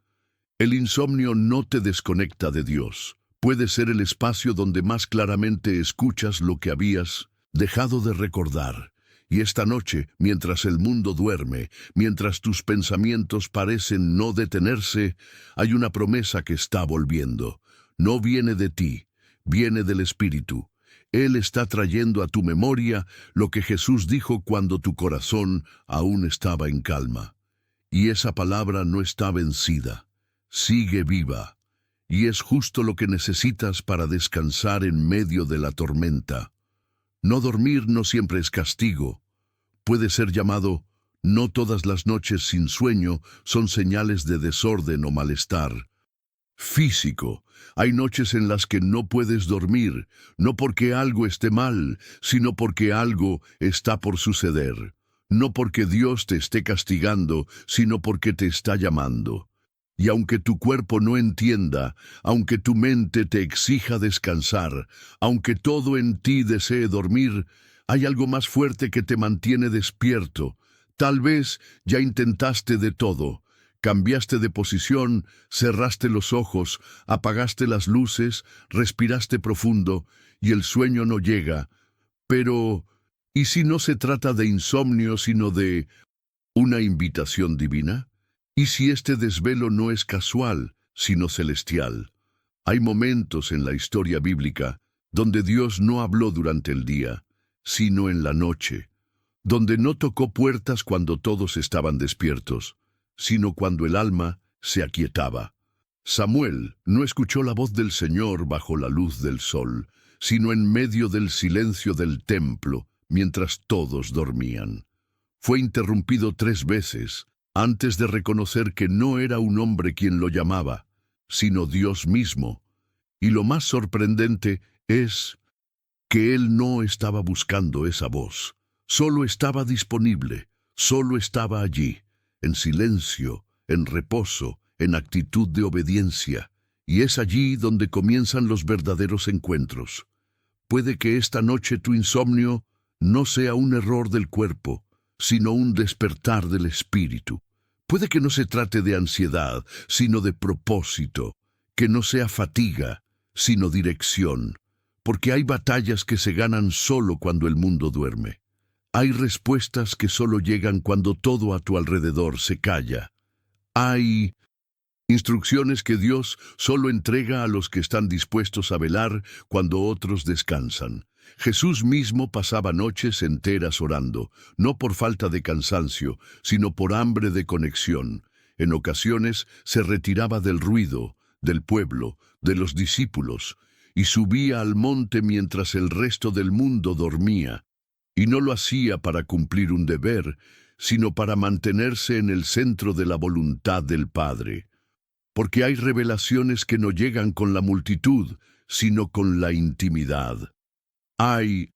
A: El insomnio no te desconecta de Dios. Puede ser el espacio donde más claramente escuchas lo que habías dejado de recordar. Y esta noche, mientras el mundo duerme, mientras tus pensamientos parecen no detenerse, hay una promesa que está volviendo. No viene de ti, viene del Espíritu. Él está trayendo a tu memoria lo que Jesús dijo cuando tu corazón aún estaba en calma. Y esa palabra no está vencida, sigue viva. Y es justo lo que necesitas para descansar en medio de la tormenta. No dormir no siempre es castigo. Puede ser llamado, no todas las noches sin sueño son señales de desorden o malestar físico. Hay noches en las que no puedes dormir, no porque algo esté mal, sino porque algo está por suceder. No porque Dios te esté castigando, sino porque te está llamando. Y aunque tu cuerpo no entienda, aunque tu mente te exija descansar, aunque todo en ti desee dormir, hay algo más fuerte que te mantiene despierto. Tal vez ya intentaste de todo. Cambiaste de posición, cerraste los ojos, apagaste las luces, respiraste profundo, y el sueño no llega. Pero, ¿y si no se trata de insomnio, sino de una invitación divina? ¿Y si este desvelo no es casual, sino celestial? Hay momentos en la historia bíblica donde Dios no habló durante el día, sino en la noche, donde no tocó puertas cuando todos estaban despiertos, sino cuando el alma se aquietaba. Samuel no escuchó la voz del Señor bajo la luz del sol, sino en medio del silencio del templo, mientras todos dormían. Fue interrumpido 3 veces, antes de reconocer que no era un hombre quien lo llamaba, sino Dios mismo. Y lo más sorprendente es que él no estaba buscando esa voz, solo estaba disponible, solo estaba allí, en silencio, en reposo, en actitud de obediencia. Y es allí donde comienzan los verdaderos encuentros. Puede que esta noche tu insomnio no sea un error del cuerpo, sino un despertar del espíritu. Puede que no se trate de ansiedad, sino de propósito, que no sea fatiga, sino dirección, porque hay batallas que se ganan solo cuando el mundo duerme. Hay respuestas que solo llegan cuando todo a tu alrededor se calla. Hay instrucciones que Dios solo entrega a los que están dispuestos a velar cuando otros descansan. Jesús mismo pasaba noches enteras orando, no por falta de cansancio, sino por hambre de conexión. En ocasiones se retiraba del ruido, del pueblo, de los discípulos, y subía al monte mientras el resto del mundo dormía. Y no lo hacía para cumplir un deber, sino para mantenerse en el centro de la voluntad del Padre. Porque hay revelaciones que no llegan con la multitud, sino con la intimidad. Hay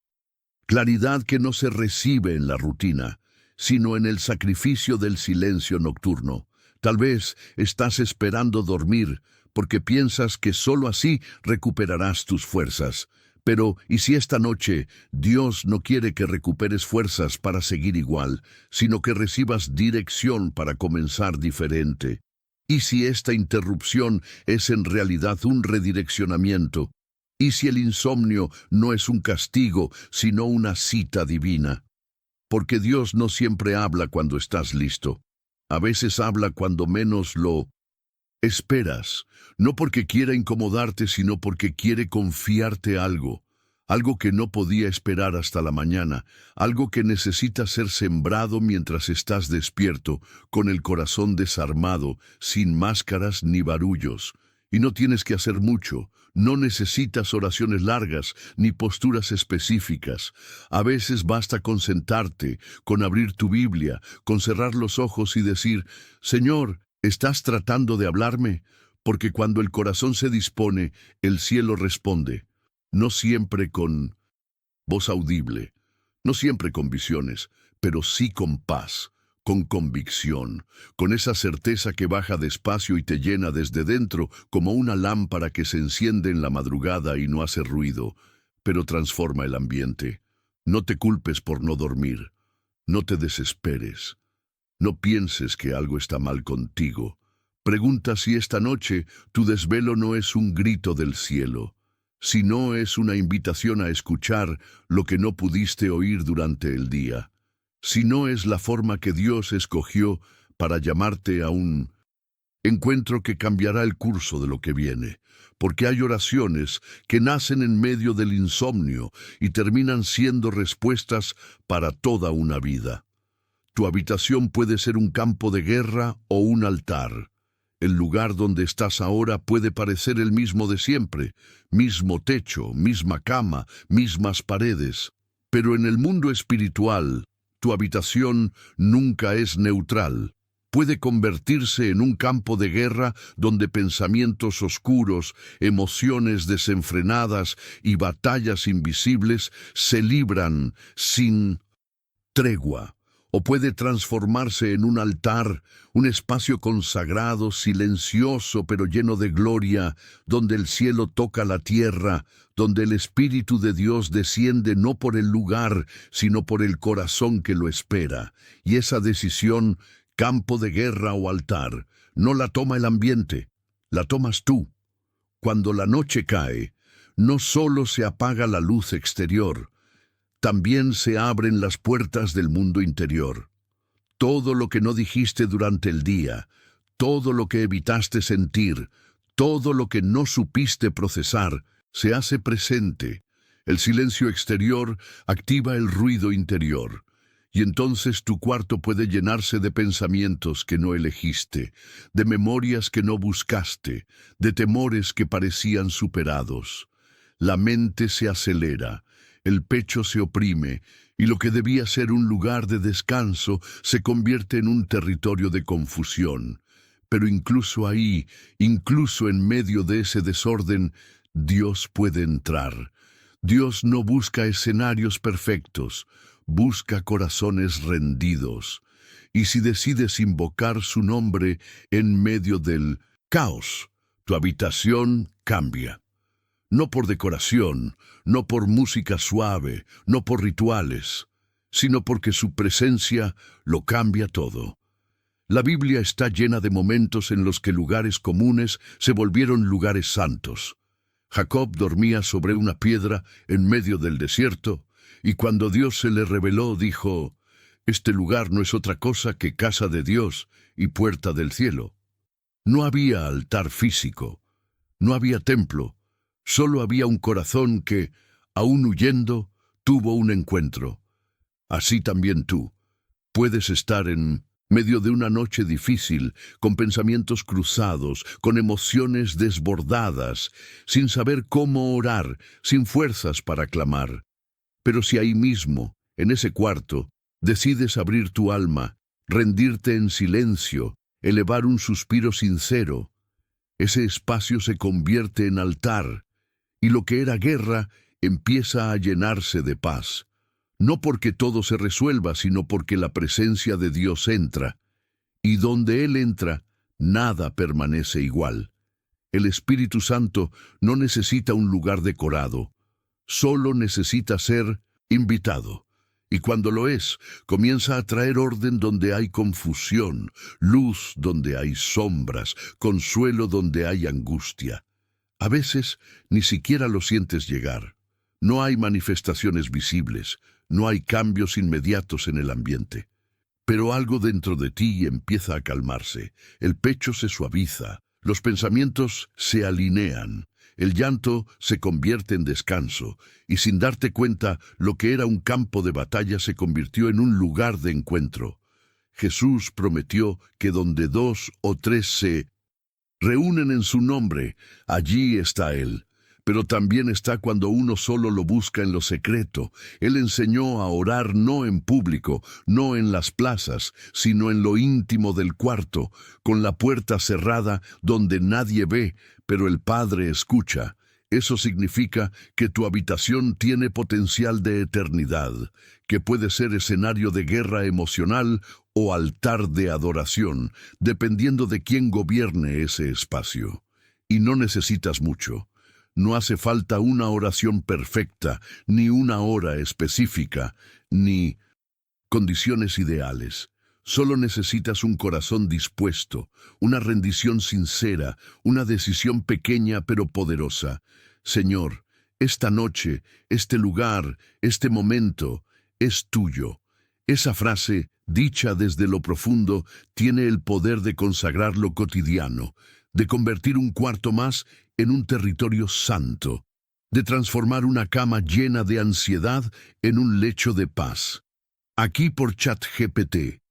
A: claridad que no se recibe en la rutina, sino en el sacrificio del silencio nocturno. Tal vez estás esperando dormir, porque piensas que sólo así recuperarás tus fuerzas. Pero, ¿y si esta noche Dios no quiere que recuperes fuerzas para seguir igual, sino que recibas dirección para comenzar diferente? ¿Y si esta interrupción es en realidad un redireccionamiento? ¿Y si el insomnio no es un castigo, sino una cita divina? Porque Dios no siempre habla cuando estás listo. A veces habla cuando menos lo esperas, no porque quiera incomodarte, sino porque quiere confiarte algo. Algo que no podía esperar hasta la mañana, algo que necesita ser sembrado mientras estás despierto, con el corazón desarmado, sin máscaras ni barullos. Y no tienes que hacer mucho, no necesitas oraciones largas ni posturas específicas. A veces basta con sentarte, con abrir tu Biblia, con cerrar los ojos y decir: Señor, ¿estás tratando de hablarme? Porque cuando el corazón se dispone, el cielo responde. No siempre con voz audible, no siempre con visiones, pero sí con paz, con convicción, con esa certeza que baja despacio y te llena desde dentro como una lámpara que se enciende en la madrugada y no hace ruido, pero transforma el ambiente. No te culpes por no dormir, no te desesperes, no pienses que algo está mal contigo. Pregunta si esta noche tu desvelo no es un grito del cielo, si no es una invitación a escuchar lo que no pudiste oír durante el día, si no es la forma que Dios escogió para llamarte a un encuentro que cambiará el curso de lo que viene, porque hay oraciones que nacen en medio del insomnio y terminan siendo respuestas para toda una vida. Tu habitación puede ser un campo de guerra o un altar. El lugar donde estás ahora puede parecer el mismo de siempre, mismo techo, misma cama, mismas paredes. Pero en el mundo espiritual, tu habitación nunca es neutral. Puede convertirse en un campo de guerra donde pensamientos oscuros, emociones desenfrenadas y batallas invisibles se libran sin tregua. o puede transformarse en un altar, un espacio consagrado, silencioso pero lleno de gloria, donde el cielo toca la tierra, donde el Espíritu de Dios desciende no por el lugar, sino por el corazón que lo espera. Y esa decisión, campo de guerra o altar, no la toma el ambiente, la tomas tú. Cuando la noche cae, no solo se apaga la luz exterior, también se abren las puertas del mundo interior. Todo lo que no dijiste durante el día, todo lo que evitaste sentir, todo lo que no supiste procesar, se hace presente. El silencio exterior activa el ruido interior. Y entonces tu cuarto puede llenarse de pensamientos que no elegiste, de memorias que no buscaste, de temores que parecían superados. La mente se acelera, el pecho se oprime, y lo que debía ser un lugar de descanso se convierte en un territorio de confusión. Pero incluso ahí, incluso en medio de ese desorden, Dios puede entrar. Dios no busca escenarios perfectos, busca corazones rendidos. Y si decides invocar su nombre en medio del caos, tu habitación cambia. No por decoración, no por música suave, no por rituales, sino porque su presencia lo cambia todo. La Biblia está llena de momentos en los que lugares comunes se volvieron lugares santos. Jacob dormía sobre una piedra en medio del desierto, y cuando Dios se le reveló, dijo: «Este lugar no es otra cosa que casa de Dios y puerta del cielo». No había altar físico, no había templo, solo había un corazón que, aún huyendo, tuvo un encuentro. Así también tú puedes estar en medio de una noche difícil, con pensamientos cruzados, con emociones desbordadas, sin saber cómo orar, sin fuerzas para clamar. Pero si ahí mismo, en ese cuarto, decides abrir tu alma, rendirte en silencio, elevar un suspiro sincero, ese espacio se convierte en altar, y lo que era guerra empieza a llenarse de paz. No porque todo se resuelva, sino porque la presencia de Dios entra, y donde Él entra, nada permanece igual. El Espíritu Santo no necesita un lugar decorado, solo necesita ser invitado. Y cuando lo es, comienza a traer orden donde hay confusión, luz donde hay sombras, consuelo donde hay angustia. A veces ni siquiera lo sientes llegar. No hay manifestaciones visibles, no hay cambios inmediatos en el ambiente. Pero algo dentro de ti empieza a calmarse, el pecho se suaviza, los pensamientos se alinean, el llanto se convierte en descanso, y sin darte cuenta, lo que era un campo de batalla se convirtió en un lugar de encuentro. Jesús prometió que donde 2 o 3 se reúnen en su nombre, allí está Él. Pero también está cuando uno solo lo busca en lo secreto. Él enseñó a orar no en público, no en las plazas, sino en lo íntimo del cuarto, con la puerta cerrada donde nadie ve, pero el Padre escucha. Eso significa que tu habitación tiene potencial de eternidad, que puede ser escenario de guerra emocional o altar de adoración, dependiendo de quién gobierne ese espacio. Y no necesitas mucho. No hace falta una oración perfecta, ni una hora específica, ni condiciones ideales. Solo necesitas un corazón dispuesto, una rendición sincera, una decisión pequeña pero poderosa. Señor, esta noche, este lugar, este momento, es tuyo. Esa frase, dicha desde lo profundo, tiene el poder de consagrar lo cotidiano, de convertir un cuarto más en un territorio santo, de transformar una cama llena de ansiedad en un lecho de paz. Aquí por ChatGPT,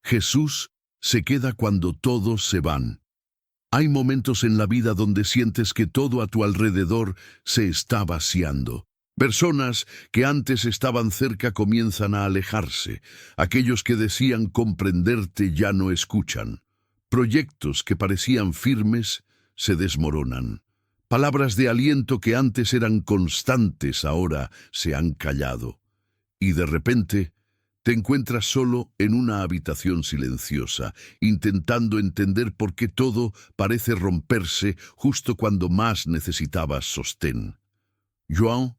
A: Jesús se queda cuando todos se van. Hay momentos en la vida donde sientes que todo a tu alrededor se está vaciando. Personas que antes estaban cerca comienzan a alejarse. Aquellos que decían comprenderte ya no escuchan. Proyectos que parecían firmes se desmoronan. Palabras de aliento que antes eran constantes ahora se han callado. Y de repente Te encuentras solo en una habitación silenciosa, intentando entender por qué todo parece romperse justo cuando más necesitabas sostén. João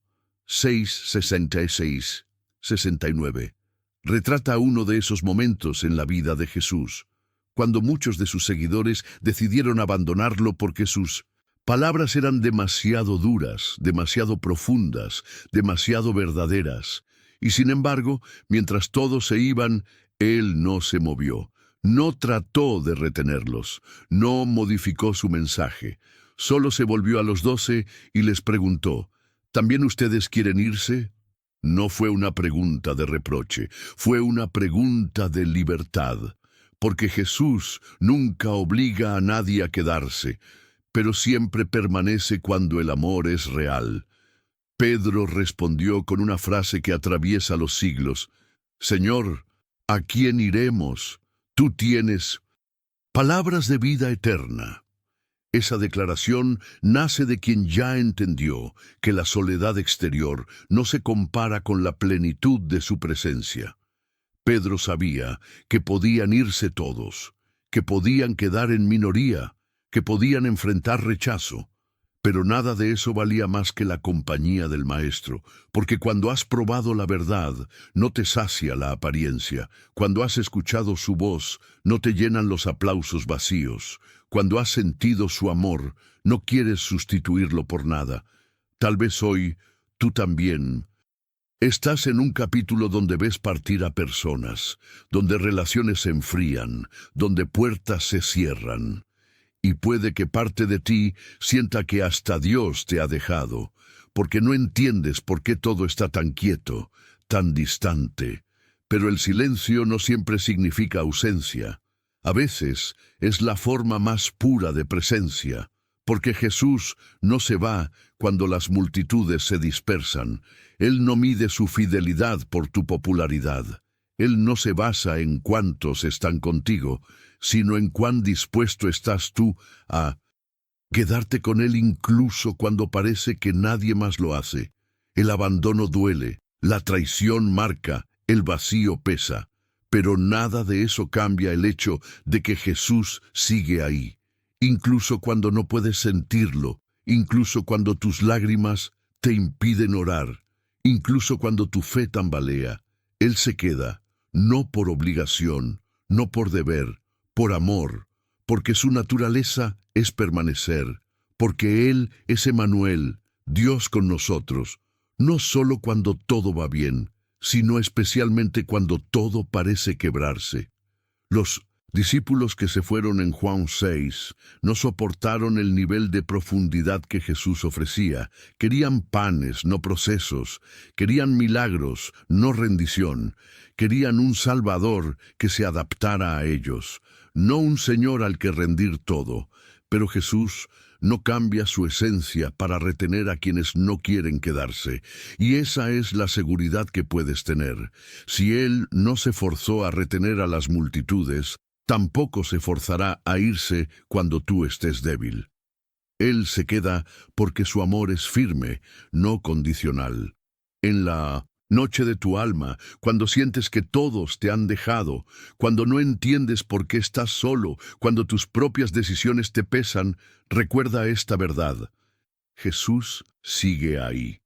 A: 6:66-69 retrata uno de esos momentos en la vida de Jesús, cuando muchos de sus seguidores decidieron abandonarlo porque sus palabras eran demasiado duras, demasiado profundas, demasiado verdaderas. Y sin embargo, mientras todos se iban, él no se movió, no trató de retenerlos, no modificó su mensaje. Solo se volvió a los 12 y les preguntó, ¿también ustedes quieren irse? No fue una pregunta de reproche, fue una pregunta de libertad, porque Jesús nunca obliga a nadie a quedarse, pero siempre permanece cuando el amor es real. Pedro respondió con una frase que atraviesa los siglos: Señor, ¿a quién iremos? Tú tienes palabras de vida eterna. Esa declaración nace de quien ya entendió que la soledad exterior no se compara con la plenitud de su presencia. Pedro sabía que podían irse todos, que podían quedar en minoría, que podían enfrentar rechazo, pero nada de eso valía más que la compañía del Maestro, porque cuando has probado la verdad, no te sacia la apariencia. Cuando has escuchado su voz, no te llenan los aplausos vacíos. Cuando has sentido su amor, no quieres sustituirlo por nada. Tal vez hoy, tú también estás en un capítulo donde ves partir a personas, donde relaciones se enfrían, donde puertas se cierran. Y puede que parte de ti sienta que hasta Dios te ha dejado, porque no entiendes por qué todo está tan quieto, tan distante. Pero el silencio no siempre significa ausencia. A veces es la forma más pura de presencia, porque Jesús no se va cuando las multitudes se dispersan. Él no mide su fidelidad por tu popularidad. Él no se basa en cuántos están contigo, sino en cuán dispuesto estás tú a quedarte con Él incluso cuando parece que nadie más lo hace. El abandono duele, la traición marca, el vacío pesa, pero nada de eso cambia el hecho de que Jesús sigue ahí, incluso cuando no puedes sentirlo, incluso cuando tus lágrimas te impiden orar, incluso cuando tu fe tambalea. Él se queda, no por obligación, no por deber, por amor, porque su naturaleza es permanecer, porque Él es Emmanuel, Dios con nosotros, no solo cuando todo va bien, sino especialmente cuando todo parece quebrarse. Los discípulos que se fueron en Juan 6 no soportaron el nivel de profundidad que Jesús ofrecía. Querían panes, no procesos. Querían milagros, no rendición. Querían un Salvador que se adaptara a ellos, no un Señor al que rendir todo. Pero Jesús no cambia su esencia para retener a quienes no quieren quedarse, y esa es la seguridad que puedes tener. Si Él no se forzó a retener a las multitudes, tampoco se forzará a irse cuando tú estés débil. Él se queda porque su amor es firme, no condicional. En la noche de tu alma, cuando sientes que todos te han dejado, cuando no entiendes por qué estás solo, cuando tus propias decisiones te pesan, recuerda esta verdad. Jesús sigue ahí.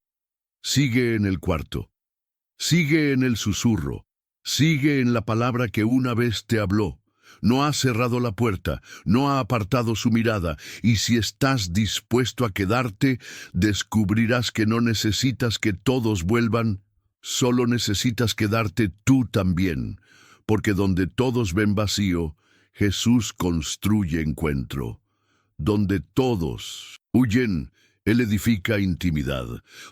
A: Sigue en el cuarto. Sigue en el susurro. Sigue en la palabra que una vez te habló. No ha cerrado la puerta, no ha apartado su mirada, y si estás dispuesto a quedarte, descubrirás que no necesitas que todos vuelvan, solo necesitas quedarte tú también, porque donde todos ven vacío, Jesús construye encuentro. Donde todos huyen, Él edifica intimidad.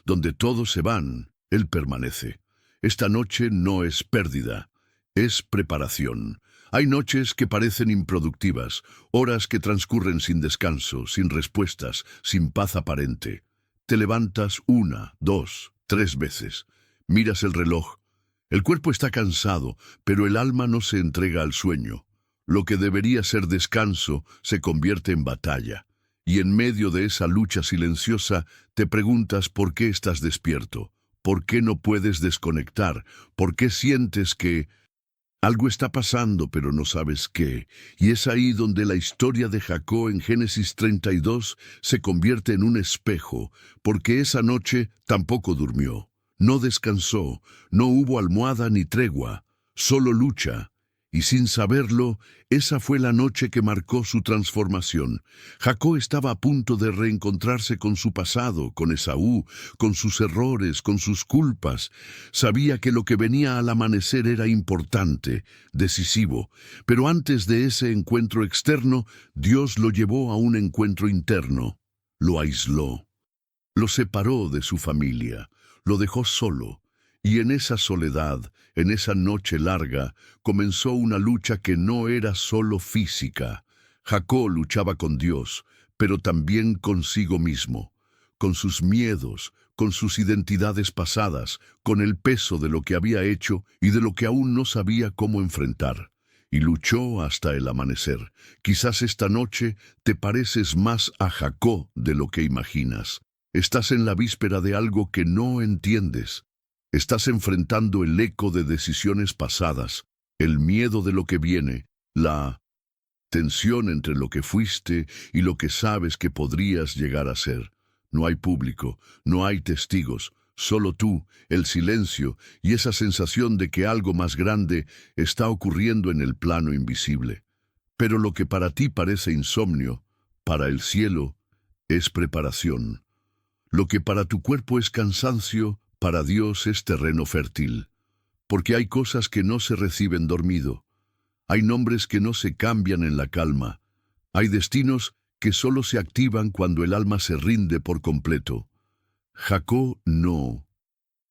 A: Donde todos se van, Él permanece. Esta noche no es pérdida, es preparación. Hay noches que parecen improductivas, horas que transcurren sin descanso, sin respuestas, sin paz aparente. Te levantas 1, 2, 3 veces. Miras el reloj. El cuerpo está cansado, pero el alma no se entrega al sueño. Lo que debería ser descanso se convierte en batalla. Y en medio de esa lucha silenciosa, te preguntas por qué estás despierto, ¿Por qué no puedes desconectar? ¿Por qué sientes que algo está pasando, pero no sabes qué? Y es ahí donde la historia de Jacob en Génesis 32 se convierte en un espejo, porque esa noche tampoco durmió, no descansó, no hubo almohada ni tregua, solo lucha. Y sin saberlo, esa fue la noche que marcó su transformación. Jacob estaba a punto de reencontrarse con su pasado, con Esaú, con sus errores, con sus culpas. Sabía que lo que venía al amanecer era importante, decisivo. Pero antes de ese encuentro externo, Dios lo llevó a un encuentro interno. Lo aisló. Lo separó de su familia. Lo dejó solo. Y en esa soledad, en esa noche larga, comenzó una lucha que no era solo física. Jacob luchaba con Dios, pero también consigo mismo, con sus miedos, con sus identidades pasadas, con el peso de lo que había hecho y de lo que aún no sabía cómo enfrentar. Y luchó hasta el amanecer. Quizás esta noche te pareces más a Jacob de lo que imaginas. Estás en la víspera de algo que no entiendes. Estás enfrentando el eco de decisiones pasadas, el miedo de lo que viene, la tensión entre lo que fuiste y lo que sabes que podrías llegar a ser. No hay público, no hay testigos, solo tú, el silencio y esa sensación de que algo más grande está ocurriendo en el plano invisible. Pero lo que para ti parece insomnio, para el cielo es preparación. Lo que para tu cuerpo es cansancio, para Dios es terreno fértil, porque hay cosas que no se reciben dormido, hay nombres que no se cambian en la calma, hay destinos que solo se activan cuando el alma se rinde por completo. Jacob no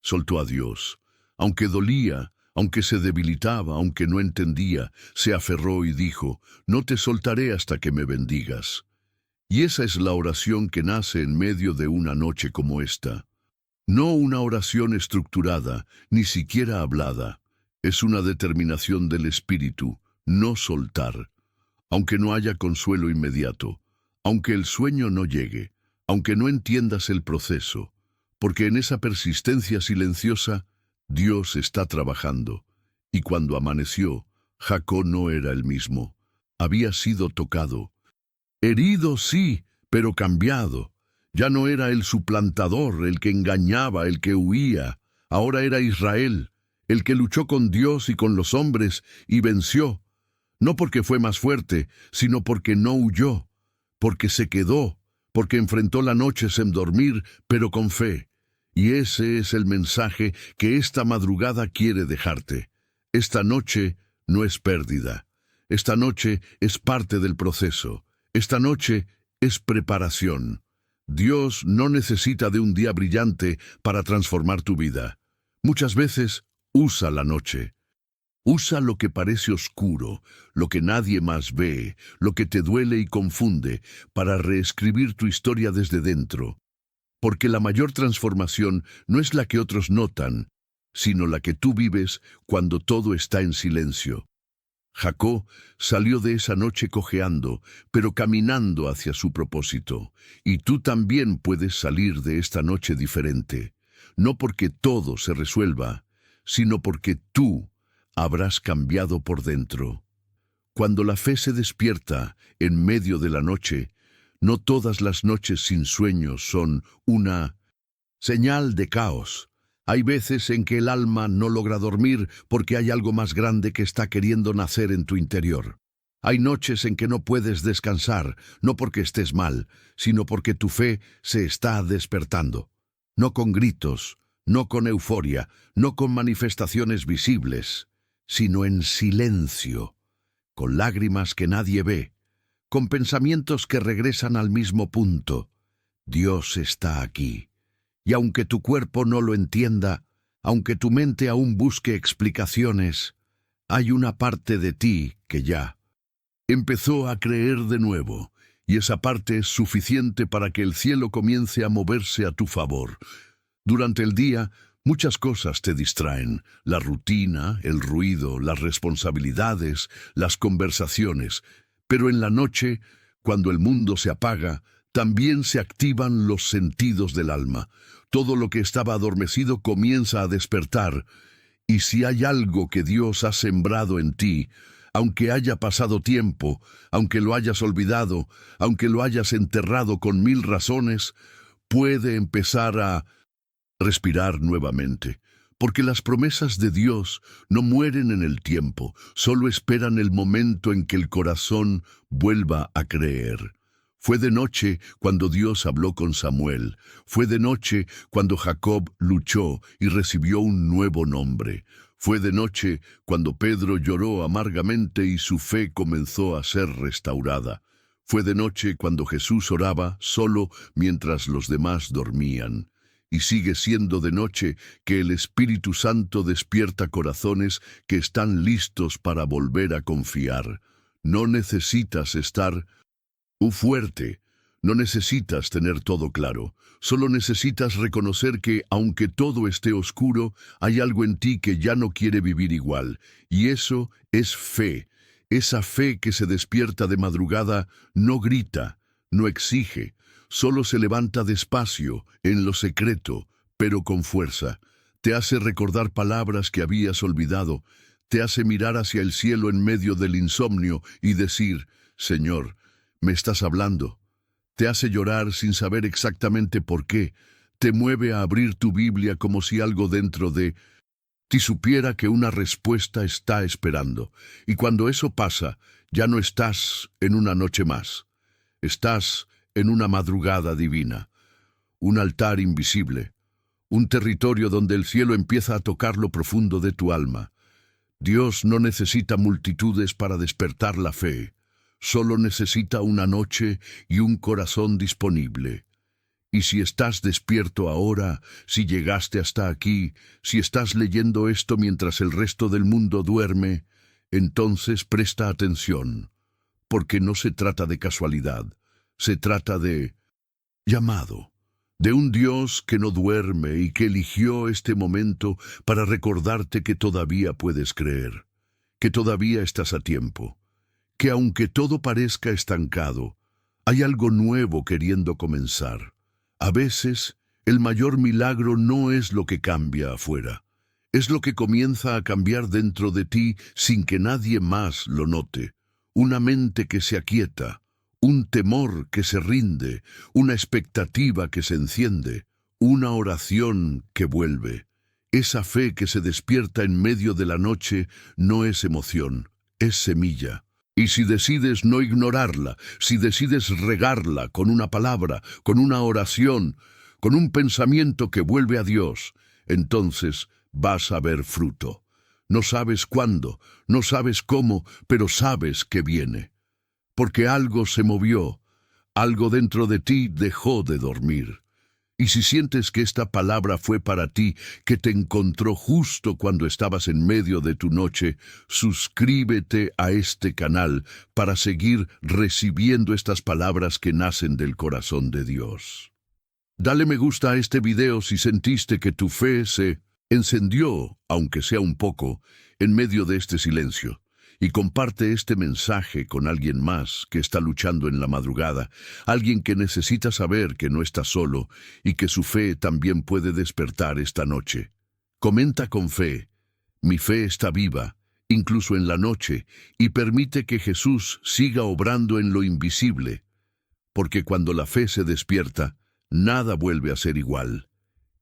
A: soltó a Dios, aunque dolía, aunque se debilitaba, aunque no entendía, se aferró y dijo, no te soltaré hasta que me bendigas. Y esa es la oración que nace en medio de una noche como esta. No una oración estructurada, ni siquiera hablada. Es una determinación del espíritu, no soltar. Aunque no haya consuelo inmediato, aunque el sueño no llegue, aunque no entiendas el proceso, porque en esa persistencia silenciosa, Dios está trabajando. Y cuando amaneció, Jacob no era el mismo. Había sido tocado. Herido sí, pero cambiado. Ya no era el suplantador, el que engañaba, el que huía. Ahora era Israel, el que luchó con Dios y con los hombres y venció. No porque fue más fuerte, sino porque no huyó, porque se quedó, porque enfrentó la noche sin dormir, pero con fe. Y ese es el mensaje que esta madrugada quiere dejarte. Esta noche no es pérdida. Esta noche es parte del proceso. Esta noche es preparación. Dios no necesita de un día brillante para transformar tu vida. Muchas veces usa la noche. Usa lo que parece oscuro, lo que nadie más ve, lo que te duele y confunde, para reescribir tu historia desde dentro. Porque la mayor transformación no es la que otros notan, sino la que tú vives cuando todo está en silencio. Jacob salió de esa noche cojeando, pero caminando hacia su propósito. Y tú también puedes salir de esta noche diferente, no porque todo se resuelva, sino porque tú habrás cambiado por dentro. Cuando la fe se despierta en medio de la noche, no todas las noches sin sueño son una señal de caos. Hay veces en que el alma no logra dormir porque hay algo más grande que está queriendo nacer en tu interior. Hay noches en que no puedes descansar, no porque estés mal, sino porque tu fe se está despertando. No con gritos, no con euforia, no con manifestaciones visibles, sino en silencio, con lágrimas que nadie ve, con pensamientos que regresan al mismo punto. Dios está aquí. Y aunque tu cuerpo no lo entienda, aunque tu mente aún busque explicaciones, hay una parte de ti que ya empezó a creer de nuevo, y esa parte es suficiente para que el cielo comience a moverse a tu favor. Durante el día, muchas cosas te distraen: la rutina, el ruido, las responsabilidades, las conversaciones. Pero en la noche, cuando el mundo se apaga, también se activan los sentidos del alma. Todo lo que estaba adormecido comienza a despertar. Y si hay algo que Dios ha sembrado en ti, aunque haya pasado tiempo, aunque lo hayas olvidado, aunque lo hayas enterrado con 1000 razones, puede empezar a respirar nuevamente. Porque las promesas de Dios no mueren en el tiempo, solo esperan el momento en que el corazón vuelva a creer. Fue de noche cuando Dios habló con Samuel. Fue de noche cuando Jacob luchó y recibió un nuevo nombre. Fue de noche cuando Pedro lloró amargamente y su fe comenzó a ser restaurada. Fue de noche cuando Jesús oraba solo mientras los demás dormían. Y sigue siendo de noche que el Espíritu Santo despierta corazones que están listos para volver a confiar. No necesitas estar fuerte, no necesitas tener todo claro. Solo necesitas reconocer que, aunque todo esté oscuro, hay algo en ti que ya no quiere vivir igual. Y eso es fe. Esa fe que se despierta de madrugada no grita, no exige. Solo se levanta despacio, en lo secreto, pero con fuerza. Te hace recordar palabras que habías olvidado. Te hace mirar hacia el cielo en medio del insomnio y decir, Señor, me estás hablando. Te hace llorar sin saber exactamente por qué. Te mueve a abrir tu Biblia como si algo dentro de ti supiera que una respuesta está esperando. Y cuando eso pasa, ya no estás en una noche más. Estás en una madrugada divina, un altar invisible, un territorio donde el cielo empieza a tocar lo profundo de tu alma. Dios no necesita multitudes para despertar la fe, solo necesita una noche y un corazón disponible. Y si estás despierto ahora, si llegaste hasta aquí, si estás leyendo esto mientras el resto del mundo duerme, entonces presta atención, porque no se trata de casualidad. Se trata de llamado, de un Dios que no duerme y que eligió este momento para recordarte que todavía puedes creer, que todavía estás a tiempo, que aunque todo parezca estancado, hay algo nuevo queriendo comenzar. A veces, el mayor milagro no es lo que cambia afuera, es lo que comienza a cambiar dentro de ti sin que nadie más lo note. Una mente que se aquieta, un temor que se rinde, una expectativa que se enciende, una oración que vuelve. Esa fe que se despierta en medio de la noche no es emoción, es semilla. Y si decides no ignorarla, si decides regarla con una palabra, con una oración, con un pensamiento que vuelve a Dios, entonces vas a ver fruto. No sabes cuándo, no sabes cómo, pero sabes que viene. Porque algo se movió, algo dentro de ti dejó de dormir. Y si sientes que esta palabra fue para ti, que te encontró justo cuando estabas en medio de tu noche, suscríbete a este canal para seguir recibiendo estas palabras que nacen del corazón de Dios. Dale me gusta a este video si sentiste que tu fe se encendió, aunque sea un poco, en medio de este silencio. Y comparte este mensaje con alguien más que está luchando en la madrugada, alguien que necesita saber que no está solo y que su fe también puede despertar esta noche. Comenta con fe, mi fe está viva, incluso en la noche, y permite que Jesús siga obrando en lo invisible, porque cuando la fe se despierta, nada vuelve a ser igual.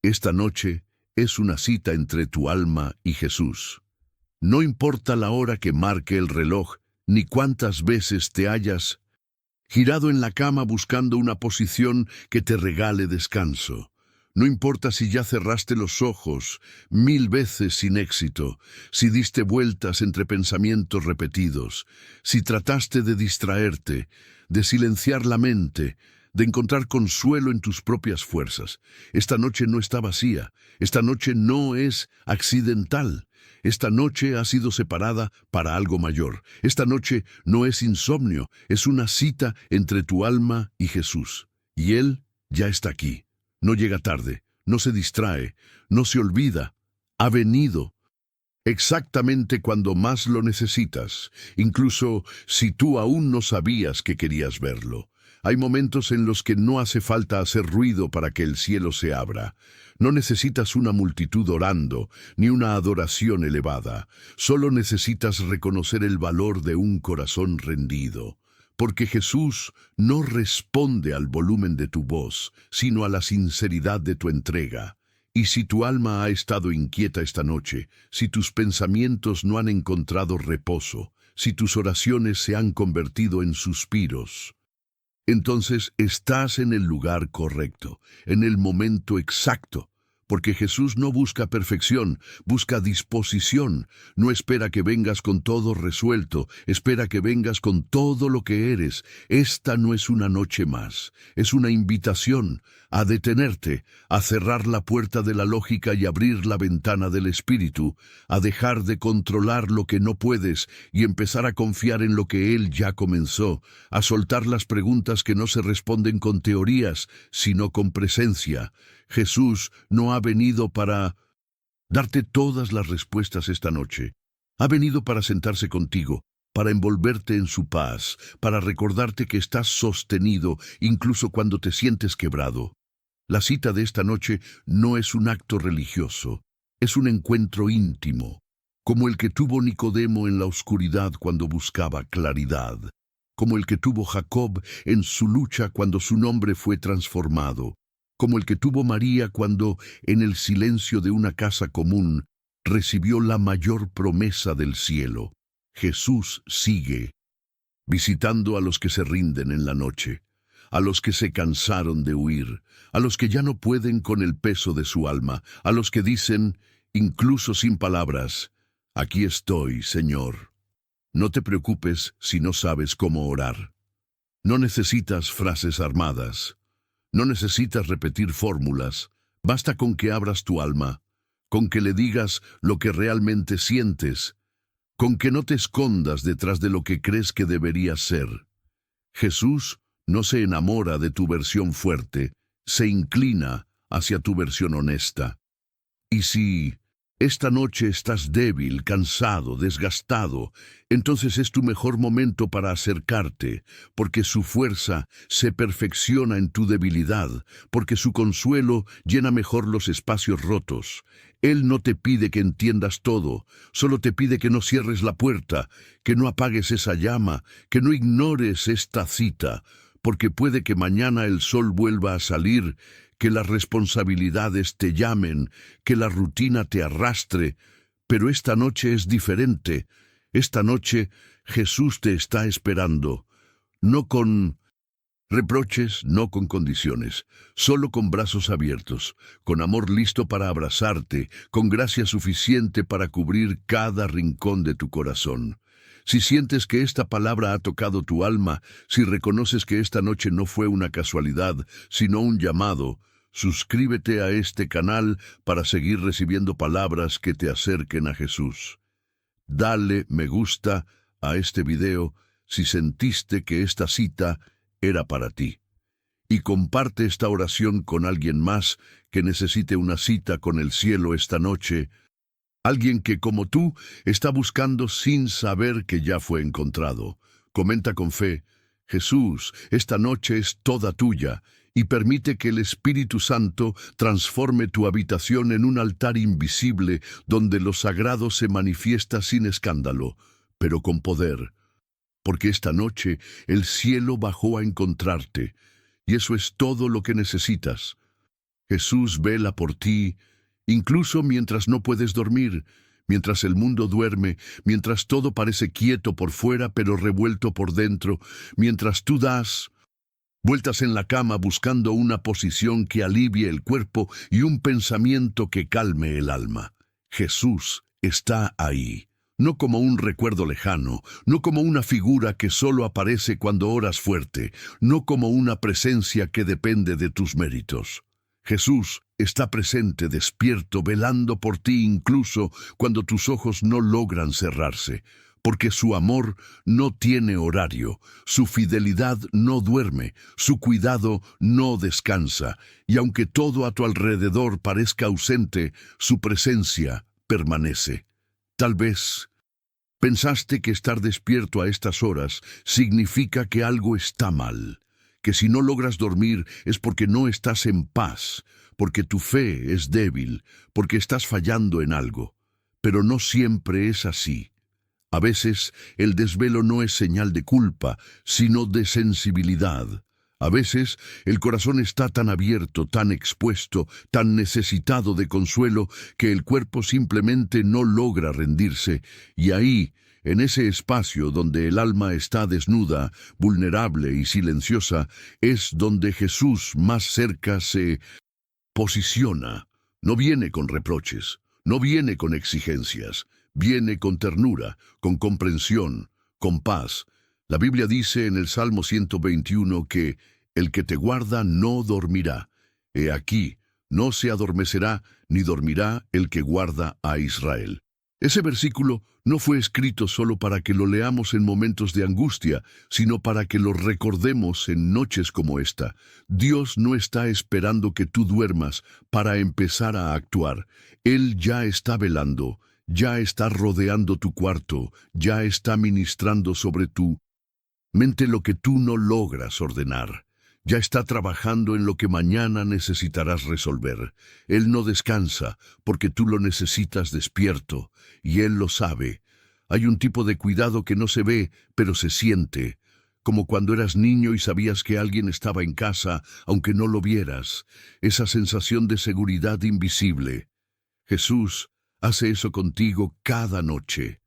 A: Esta noche es una cita entre tu alma y Jesús. No importa la hora que marque el reloj, ni cuántas veces te hayas girado en la cama buscando una posición que te regale descanso. No importa si ya cerraste los ojos 1000 veces sin éxito, si diste vueltas entre pensamientos repetidos, si trataste de distraerte, de silenciar la mente, de encontrar consuelo en tus propias fuerzas. Esta noche no está vacía, esta noche no es accidental. Esta noche ha sido separada para algo mayor. Esta noche no es insomnio, es una cita entre tu alma y Jesús. Y Él ya está aquí. No llega tarde, no se distrae, no se olvida. Ha venido exactamente cuando más lo necesitas, incluso si tú aún no sabías que querías verlo. Hay momentos en los que no hace falta hacer ruido para que el cielo se abra. No necesitas una multitud orando, ni una adoración elevada. Solo necesitas reconocer el valor de un corazón rendido. Porque Jesús no responde al volumen de tu voz, sino a la sinceridad de tu entrega. Y si tu alma ha estado inquieta esta noche, si tus pensamientos no han encontrado reposo, si tus oraciones se han convertido en suspiros, entonces estás en el lugar correcto, en el momento exacto, porque Jesús no busca perfección, busca disposición. No espera que vengas con todo resuelto, espera que vengas con todo lo que eres. Esta no es una noche más, es una invitación a detenerte, a cerrar la puerta de la lógica y abrir la ventana del espíritu, a dejar de controlar lo que no puedes y empezar a confiar en lo que Él ya comenzó, a soltar las preguntas que no se responden con teorías, sino con presencia. Jesús no ha venido para darte todas las respuestas esta noche. Ha venido para sentarse contigo, para envolverte en su paz, para recordarte que estás sostenido incluso cuando te sientes quebrado. La cita de esta noche no es un acto religioso, es un encuentro íntimo, como el que tuvo Nicodemo en la oscuridad cuando buscaba claridad, como el que tuvo Jacob en su lucha cuando su nombre fue transformado, como el que tuvo María cuando, en el silencio de una casa común, recibió la mayor promesa del cielo. Jesús sigue, visitando a los que se rinden en la noche, a los que se cansaron de huir, a los que ya no pueden con el peso de su alma, a los que dicen, incluso sin palabras, «Aquí estoy, Señor». No te preocupes si no sabes cómo orar. No necesitas frases armadas. No necesitas repetir fórmulas, basta con que abras tu alma, con que le digas lo que realmente sientes, con que no te escondas detrás de lo que crees que deberías ser. Jesús no se enamora de tu versión fuerte, se inclina hacia tu versión honesta. Y si esta noche estás débil, cansado, desgastado, entonces es tu mejor momento para acercarte, porque su fuerza se perfecciona en tu debilidad, porque su consuelo llena mejor los espacios rotos. Él no te pide que entiendas todo, solo te pide que no cierres la puerta, que no apagues esa llama, que no ignores esta cita, porque puede que mañana el sol vuelva a salir, que las responsabilidades te llamen, que la rutina te arrastre, pero esta noche es diferente. Esta noche Jesús te está esperando, no con reproches, no con condiciones, solo con brazos abiertos, con amor listo para abrazarte, con gracia suficiente para cubrir cada rincón de tu corazón. Si sientes que esta palabra ha tocado tu alma, si reconoces que esta noche no fue una casualidad, sino un llamado, suscríbete a este canal para seguir recibiendo palabras que te acerquen a Jesús. Dale me gusta a este video si sentiste que esta cita era para ti. Y comparte esta oración con alguien más que necesite una cita con el cielo esta noche. Alguien que, como tú, está buscando sin saber que ya fue encontrado. Comenta con fe, Jesús, esta noche es toda tuya, y permite que el Espíritu Santo transforme tu habitación en un altar invisible donde lo sagrado se manifiesta sin escándalo, pero con poder. Porque esta noche el cielo bajó a encontrarte, y eso es todo lo que necesitas. Jesús vela por ti, incluso mientras no puedes dormir, mientras el mundo duerme, mientras todo parece quieto por fuera pero revuelto por dentro, mientras tú das vueltas en la cama buscando una posición que alivie el cuerpo y un pensamiento que calme el alma. Jesús está ahí, no como un recuerdo lejano, no como una figura que solo aparece cuando oras fuerte, no como una presencia que depende de tus méritos. Jesús está presente, despierto, velando por ti incluso cuando tus ojos no logran cerrarse, porque su amor no tiene horario, su fidelidad no duerme, su cuidado no descansa, y aunque todo a tu alrededor parezca ausente, su presencia permanece. Tal vez pensaste que estar despierto a estas horas significa que algo está mal, que si no logras dormir es porque no estás en paz, porque tu fe es débil, porque estás fallando en algo. Pero no siempre es así. A veces el desvelo no es señal de culpa, sino de sensibilidad. A veces el corazón está tan abierto, tan expuesto, tan necesitado de consuelo, que el cuerpo simplemente no logra rendirse, y ahí, en ese espacio donde el alma está desnuda, vulnerable y silenciosa, es donde Jesús más cerca se posiciona. No viene con reproches, no viene con exigencias, viene con ternura, con comprensión, con paz. La Biblia dice en el Salmo 121 que el que te guarda no dormirá. He aquí, no se adormecerá ni dormirá el que guarda a Israel. Ese versículo no fue escrito solo para que lo leamos en momentos de angustia, sino para que lo recordemos en noches como esta. Dios no está esperando que tú duermas para empezar a actuar. Él ya está velando, ya está rodeando tu cuarto, ya está ministrando sobre tu mente lo que tú no logras ordenar. Ya está trabajando en lo que mañana necesitarás resolver. Él no descansa porque tú lo necesitas despierto, y Él lo sabe. Hay un tipo de cuidado que no se ve, pero se siente, como cuando eras niño y sabías que alguien estaba en casa, aunque no lo vieras. Esa sensación de seguridad invisible. Jesús hace eso contigo cada noche.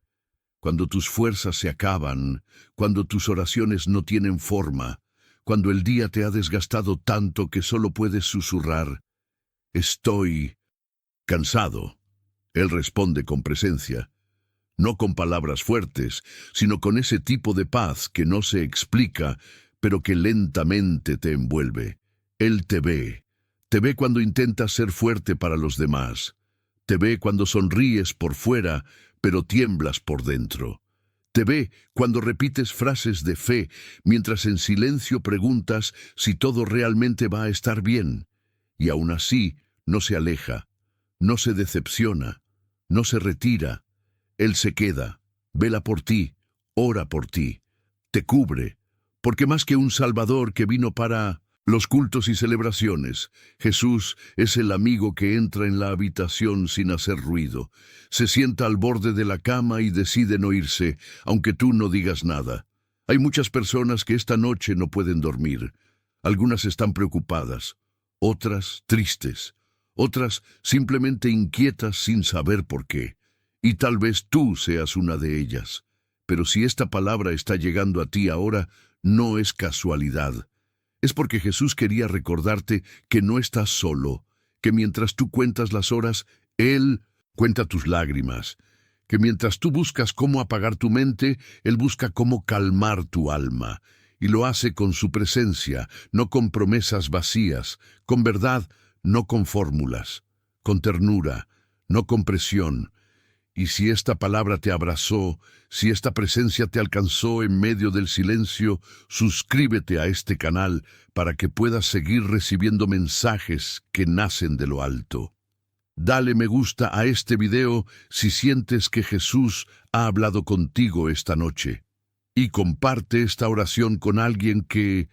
A: Cuando tus fuerzas se acaban, cuando tus oraciones no tienen forma, cuando el día te ha desgastado tanto que solo puedes susurrar, «Estoy cansado». Él responde con presencia, no con palabras fuertes, sino con ese tipo de paz que no se explica, pero que lentamente te envuelve. Él te ve cuando intentas ser fuerte para los demás, te ve cuando sonríes por fuera, pero tiemblas por dentro. Te ve cuando repites frases de fe, mientras en silencio preguntas si todo realmente va a estar bien. Y aún así, no se aleja, no se decepciona, no se retira. Él se queda, vela por ti, ora por ti, te cubre, porque más que un Salvador que vino para los cultos y celebraciones, Jesús es el amigo que entra en la habitación sin hacer ruido, se sienta al borde de la cama y decide no irse, aunque tú no digas nada. Hay muchas personas que esta noche no pueden dormir. Algunas están preocupadas, otras tristes, otras simplemente inquietas sin saber por qué. Y tal vez tú seas una de ellas. Pero si esta palabra está llegando a ti ahora, no es casualidad. Es porque Jesús quería recordarte que no estás solo, que mientras tú cuentas las horas, Él cuenta tus lágrimas, que mientras tú buscas cómo apagar tu mente, Él busca cómo calmar tu alma, y lo hace con su presencia, no con promesas vacías, con verdad, no con fórmulas, con ternura, no con presión. Y si esta palabra te abrazó, si esta presencia te alcanzó en medio del silencio, suscríbete a este canal para que puedas seguir recibiendo mensajes que nacen de lo alto. Dale me gusta a este video si sientes que Jesús ha hablado contigo esta noche. Y comparte esta oración con alguien que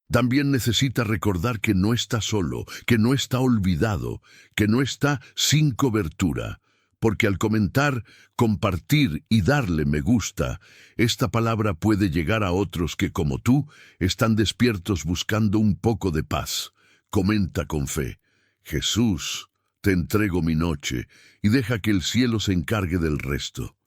A: también necesita recordar que no está solo, que no está olvidado, que no está sin cobertura. Porque al comentar, compartir y darle me gusta, esta palabra puede llegar a otros que, como tú, están despiertos buscando un poco de paz. Comenta con fe: Jesús, te entrego mi noche y deja que el cielo se encargue del resto.